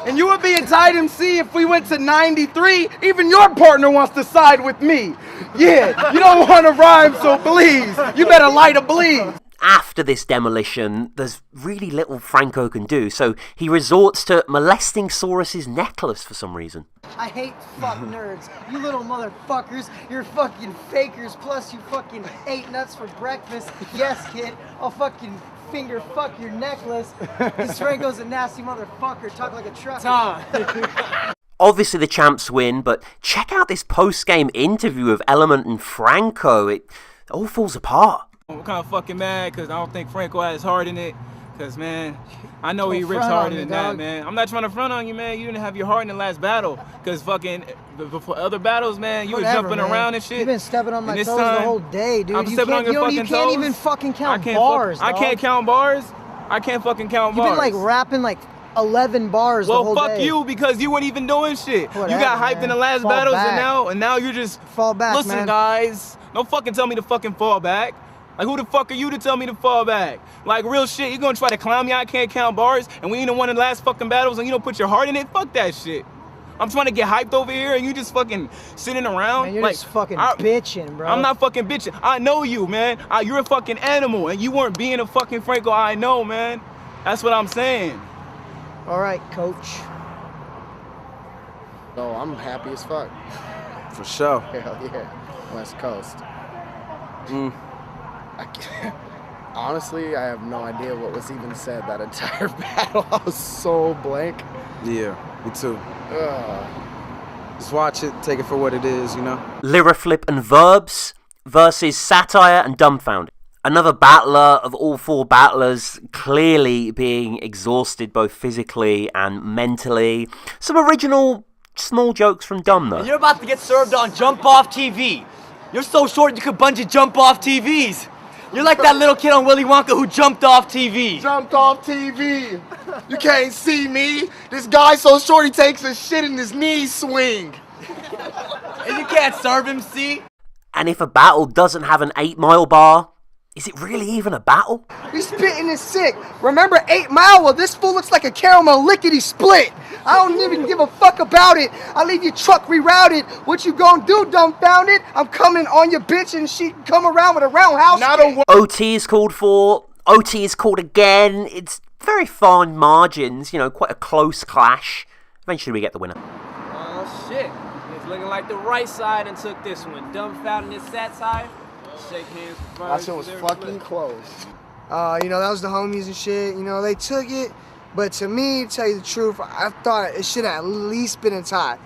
And you would be a tight MC if we went to 93. Even your partner wants to side with me. Yeah, you don't want to rhyme, so please, you better light a bleed. After this demolition, there's really little Franco can do, so he resorts to molesting SAURUS's necklace for some reason. I hate fuck nerds. You little motherfuckers. You're fucking fakers. Plus you fucking ate nuts for breakfast. Yes, kid. I'll fucking finger fuck your necklace. This Franco's a nasty motherfucker. Talk like a trucker. Obviously the champs win, but check out this post-game interview of Element and Franco. It all falls apart. I'm kind of fucking mad because I don't think Franco has his heart in it. Because, man, I know he rips harder than that, man. I'm not trying to front on you, man. You didn't have your heart in the last battle. Because fucking before other battles, man, you were jumping around and shit. You've been stepping on my toes the whole day, dude. I'm stepping on your fucking toes. You can't even fucking count bars, I can't count bars. I can't fucking count bars. You've been, like, rapping, like, 11 bars the whole day. Well, fuck you, because you weren't even doing shit. Whatever, you got hyped in the last battles, and now you're just... Fall back, listen, man. guys. Don't fucking tell me to fucking fall back. Like, who the fuck are you to tell me to fall back? Like, real shit, you gonna try to clown me? I can't count bars, and we ain't in one of the last fucking battles, and you don't put your heart in it? Fuck that shit. I'm trying to get hyped over here, and you just fucking sitting around. Man, you're like, just fucking bitching, bro. I'm not fucking bitching. I know you, man. You're a fucking animal, and you weren't being a fucking Franco. I know, man. That's what I'm saying. All right, coach. No, I'm happy as fuck. For sure. Hell yeah. West Coast. Honestly, I have no idea what was even said that entire battle. I was so blank. Yeah, me too. Just watch it, take it for what it is, you know? Lyraflip and Verbs versus SAHTYRE and Dumbfounded. Another battler of all four battlers clearly being exhausted both physically and mentally. Some original small jokes from Dumb, though. And you're about to get served on Jump Off TV. You're so short you could bungee jump off TVs. You're like that little kid on Willy Wonka who jumped off TV. Jumped off TV. You can't see me. This guy's so short he takes a shit in his knees swing. And you can't serve him, see? And if a battle doesn't have an 8 Mile bar, is it really even a battle? He's spitting is sick. Remember 8 Mile? Well, this fool looks like a caramel lickety split. I don't even give a fuck about it. I leave your truck rerouted. What you gonna do, dumbfounded? I'm coming on your bitch and she come around with a roundhouse. OT is called for. OT is called again. It's very fine margins, you know, quite a close clash. Eventually we get the winner. Oh, shit. It's looking like the right side and took this one. Dumbfounded and SAHTYRE. Shake hands. That shit was fucking close. You know, that was the homies and shit. You know, they took it. But to me, to tell you the truth, I thought it should have at least been a tie.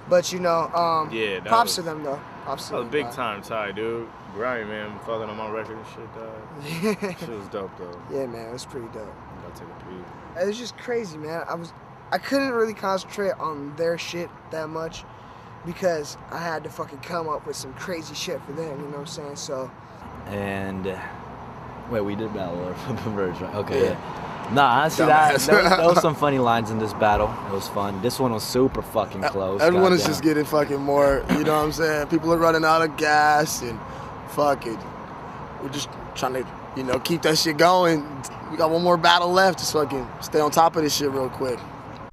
But, you know, yeah, props to them, though. Props to them. That was a big time tie, dude. Brian, man, fucking on my record and shit, dog. Shit was dope, though. Yeah, man, it was pretty dope. I'll take a peek. It was just crazy, man. I couldn't really concentrate on their shit that much because I had to fucking come up with some crazy shit for them, you know what I'm saying? So. And, wait, we did battle or Converge, right? Okay, yeah. Nah, honestly, there was some funny lines in this battle. It was fun. This one was super fucking close. Everyone is just getting fucking more, you know what I'm saying? People are running out of gas and fuck it. We're just trying to, you know, keep that shit going. We got one more battle left. Just fucking stay on top of this shit real quick.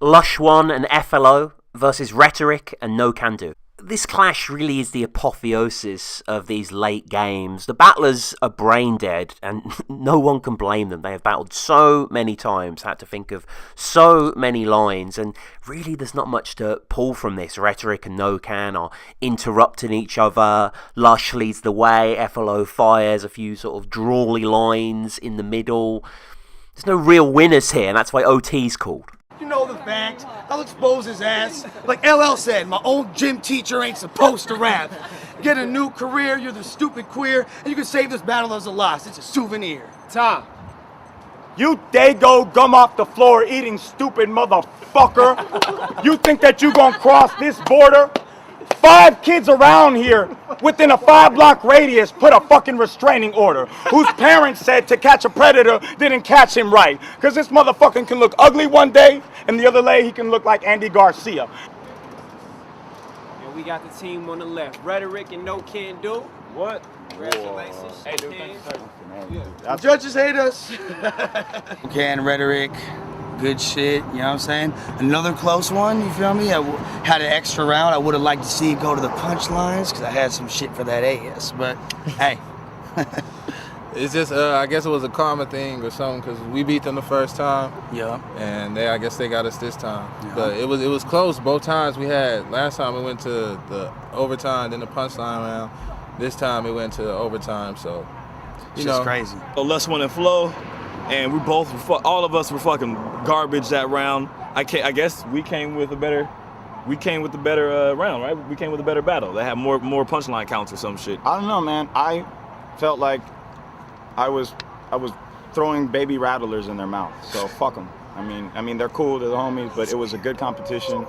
Lush One and FLO versus RHETERIC and NOCANDO. This clash really is the apotheosis of these late games. The battlers are brain dead, and no one can blame them. They have battled so many times, had to think of so many lines, and really there's not much to pull from this. Rhetoric and NOCAN are interrupting each other. Lush leads the way, FLO fires a few sort of drawly lines in the middle. There's no real winners here, and that's why OT's called. You know the fact. I'll expose his ass. Like LL said, my old gym teacher ain't supposed to rap. Get a new career, you're the stupid queer, and you can save this battle as a loss. It's a souvenir. Tom. You dago gum off the floor eating stupid motherfucker. You think that you gonna cross this border? 5 kids around here within a 5-block radius put a fucking restraining order whose parents said to catch a predator didn't catch him right. Because this motherfucker can look ugly one day and the other day he can look like Andy Garcia. And we got the team on the left, Rhetoric and NOCANDO. What? Congratulations. Hey, dude, The judges hate us. Okay, and Rhetoric. Good shit, you know what I'm saying? Another close one, you feel me? I had an extra round. I would have liked to see it go to the punchlines because I had some shit for that ass, but hey. It's just, I guess it was a karma thing or something because we beat them the first time. Yeah. And I guess they got us this time. Yeah. But it was close both times we had. Last time it went to the overtime, then the punchline round. This time it went to overtime, so, you know. It's crazy. Less one and Flow. And all of us were fucking garbage that round. I guess we came with a better round, right? We came with a better battle. They had more punchline counts or some shit. I don't know, man. I felt like I was throwing baby rattlers in their mouth. So fuck them. I mean they're cool, they're the homies, but it was a good competition.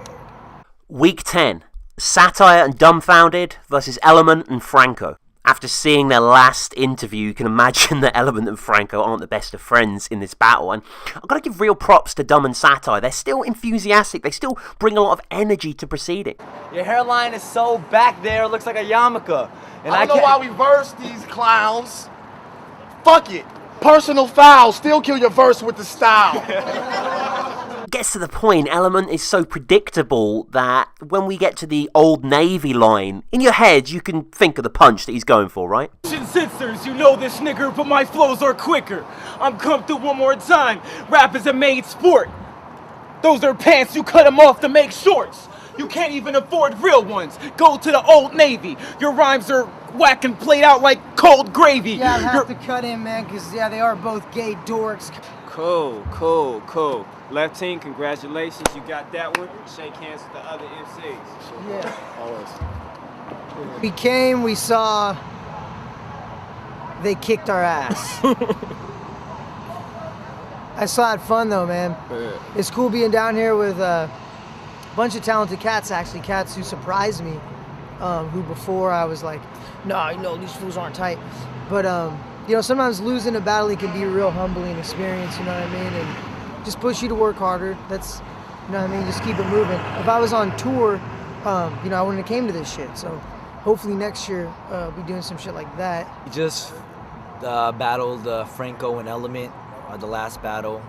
Week 10, SAHTYRE and Dumbfounded versus Element and Franco. After seeing their last interview, you can imagine that Element and Franco aren't the best of friends in this battle. And I've got to give real props to Dumb and SAHTYRE. They're still enthusiastic. They still bring a lot of energy to proceeding. Your hairline is so back there, it looks like a yarmulke. And I don't know why we verse these clowns. Fuck it. Personal foul. Still kill your verse with the style. Gets to the point. Element is so predictable that when we get to the Old Navy line, in your head you can think of the punch that he's going for, right? Sisters, you know this nigger, but my flows are quicker. I'm come through one more time. Rap is a made sport. Those are pants, you cut them off to make shorts. You can't even afford real ones. Go to the Old Navy. Your rhymes are whack and played out like cold gravy. Yeah, I have to cut in, man, because, yeah, they are both gay dorks. Cool. Left team, congratulations. You got that one. Shake hands with the other MCs. Yeah. Always. We came, we saw, they kicked our ass. I still had fun though, man. Yeah. It's cool being down here with a bunch of talented cats, actually, cats who surprised me, who before I was like, nah, you know, these fools aren't tight. But, you know, sometimes losing a battle can be a real humbling experience, you know what I mean? And just push you to work harder. That's, you know what I mean? Just keep it moving. If I was on tour, you know, I wouldn't have came to this shit. So hopefully next year, we'll be doing some shit like that. We just battled Franco and Element, the last battle,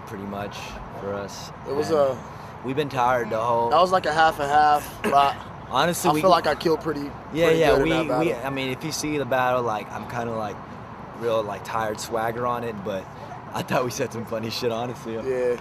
pretty much for us. It was we've been tired the whole. That was like a half and half. But honestly, I feel like I killed pretty. Yeah, pretty yeah. good in that battle. I mean, if you see the battle, like I'm kind of like real like tired swagger on it, but I thought we said some funny shit, honestly. Yeah.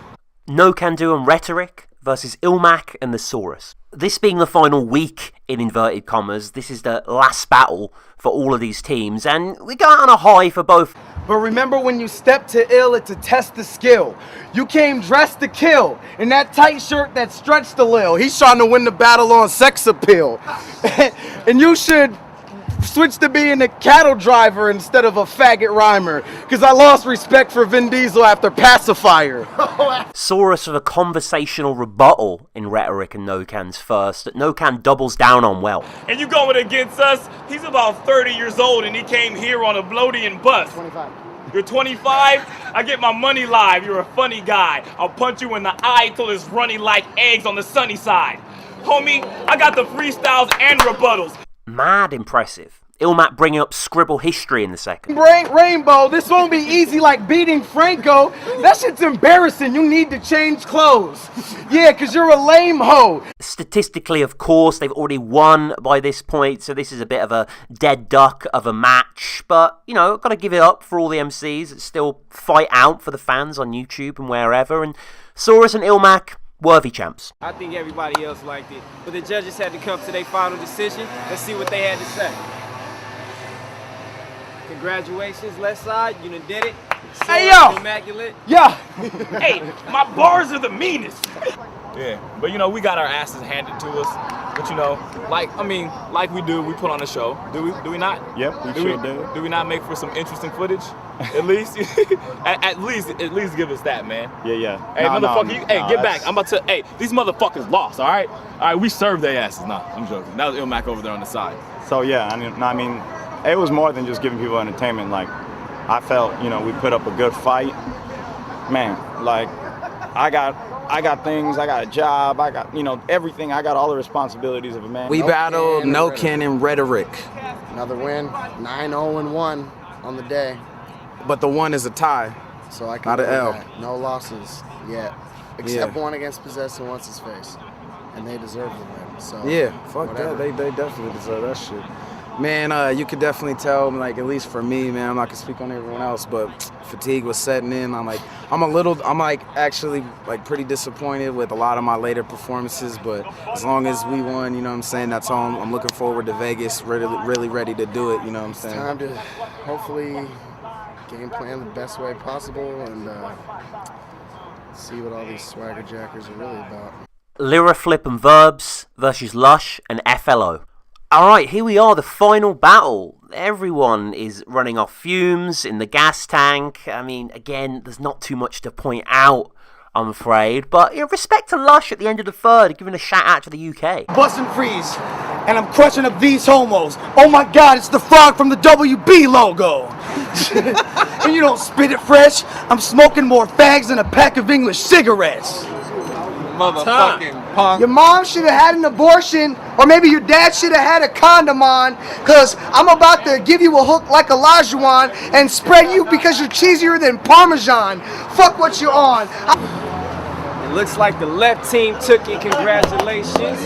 NOCANDO and RHETERIC versus ILLMAC and the SAURUS. This being the final week, in inverted commas, this is the last battle for all of these teams, and we got on a high for both. But remember when you stepped to ill, it's to test the skill. You came dressed to kill, in that tight shirt that stretched a little. He's trying to win the battle on sex appeal. And you should switch to being a cattle driver instead of a faggot rhymer, because I lost respect for Vin Diesel after Pacifier. SAURUS with a conversational rebuttal in RHETERIC and NOCAN's first that NOCAN doubles down on well. And you going against us? He's about 30 years old and he came here on a Bloodian bus. 25. You're 25? I get my money live. You're a funny guy. I'll punch you in the eye till it's runny like eggs on the sunny side. Homie, I got the freestyles and rebuttals. Mad impressive. ILLMAC bringing up scribble history in the second. Rainbow, this won't be easy like beating Franco. That shit's embarrassing. You need to change clothes. Yeah, because you're a lame hoe. Statistically, of course, they've already won by this point, so this is a bit of a dead duck of a match. But, you know, got to give it up for all the MCs that still fight out for the fans on YouTube and wherever. And SAURUS and ILLMAC, worthy champs. I think everybody else liked it, but the judges had to come to their final decision. Let's see what they had to say. Congratulations, left side, you done did it. Hey, yo! Immaculate. Yeah! Hey, my bars are the meanest! Yeah, but you know, we got our asses handed to us. But you know, like we do, we put on a show. Do we not? Yep, we sure do. Do we not make for some interesting footage? At least? at least give us that, man. Yeah. Hey, motherfucker, get back. I'm about to, these motherfuckers lost, all right? All right, we served their asses. Nah, I'm joking. That was ILLMAC over there on the side. So yeah, I mean, it was more than just giving people entertainment. Like, I felt, you know, we put up a good fight. Man, like, I got things, I got a job, I got, you know, everything. I got all the responsibilities of a man. We battled NOCANDO RHETERIC. Another win, 9-0-1 on the day. But the one is a tie. So I can not an L. That. No losses yet, except one against Possessed and What's His Face, and they deserve the win. So yeah, fuck that. They definitely deserve that shit. Man, you could definitely tell, like, at least for me, man, I'm not gonna speak on everyone else, but fatigue was setting in. I'm actually pretty disappointed with a lot of my later performances, but as long as we won, you know what I'm saying, that's all. I'm looking forward to Vegas, really ready to do it, you know what I'm saying. It's time to hopefully game plan the best way possible and see what all these swagger jackers are really about. Lyra Flip and Verbs versus Lush and FLO. Alright, here we are, the final battle. Everyone is running off fumes in the gas tank. I mean, again, there's not too much to point out, I'm afraid. But, you know, respect to Lush at the end of the third, giving a shout out to the UK. Bust and freeze, and I'm crushing up these homos. Oh my God, it's the frog from the WB logo. And you don't spit it fresh. I'm smoking more fags than a pack of English cigarettes. Motherfucking punk. Your mom should have had an abortion, or maybe your dad should have had a condom on, because I'm about to give you a hook like Olajuwon and spread you because you're cheesier than Parmesan. Fuck what you're on. It looks like the left team took it. Congratulations. Good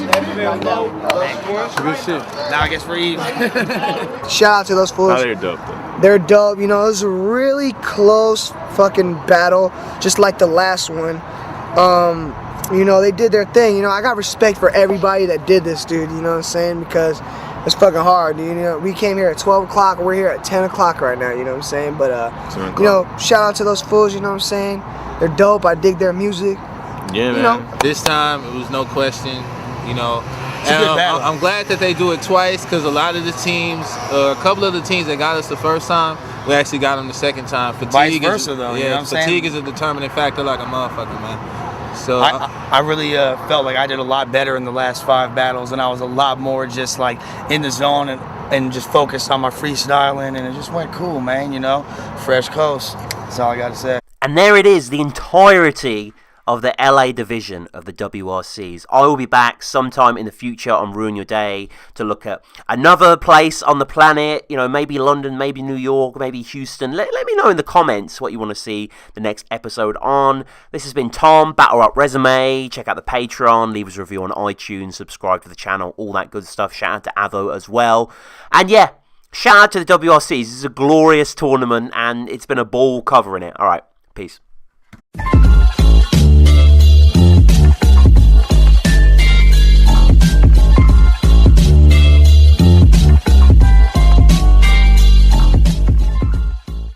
shit. Now I guess we're even. Shout out to those fools. Oh, they're dope, though. They're dope. You know, it was a really close fucking battle, just like the last one. You know, they did their thing. You know, I got respect for everybody that did this, dude. You know what I'm saying? Because it's fucking hard, dude. You know, we came here at 12 o'clock. We're here at 10 o'clock right now. You know what I'm saying? But, you know, shout out to those fools. You know what I'm saying? They're dope. I dig their music. Yeah, man. know? This time, it was no question. You know, I'm glad that they do it twice because a lot of the teams, a couple of the teams that got us the first time, we actually got them the second time. Fatigue Vice versa, though. Yeah, you know what I'm fatigue saying? is a determining factor like a motherfucker, man. So I really felt like I did a lot better in the last 5 battles, and I was a lot more just like in the zone and just focused on my freestyling, and it just went cool, man. You know, fresh coast. That's all I got to say. And there it is, the entirety of the LA division of the WRCs. I will be back sometime in the future on Ruin Your Day to look at another place on the planet, you know, maybe London, maybe New York, maybe Houston. Let me know in the comments what you want to see the next episode on. This has been Tom, Battle Rap Resume. Check out the Patreon, leave us a review on iTunes, subscribe to the channel, all that good stuff. Shout out to Avo as well. And yeah, shout out to the WRCs. This is a glorious tournament and it's been a ball covering it. Alright, peace.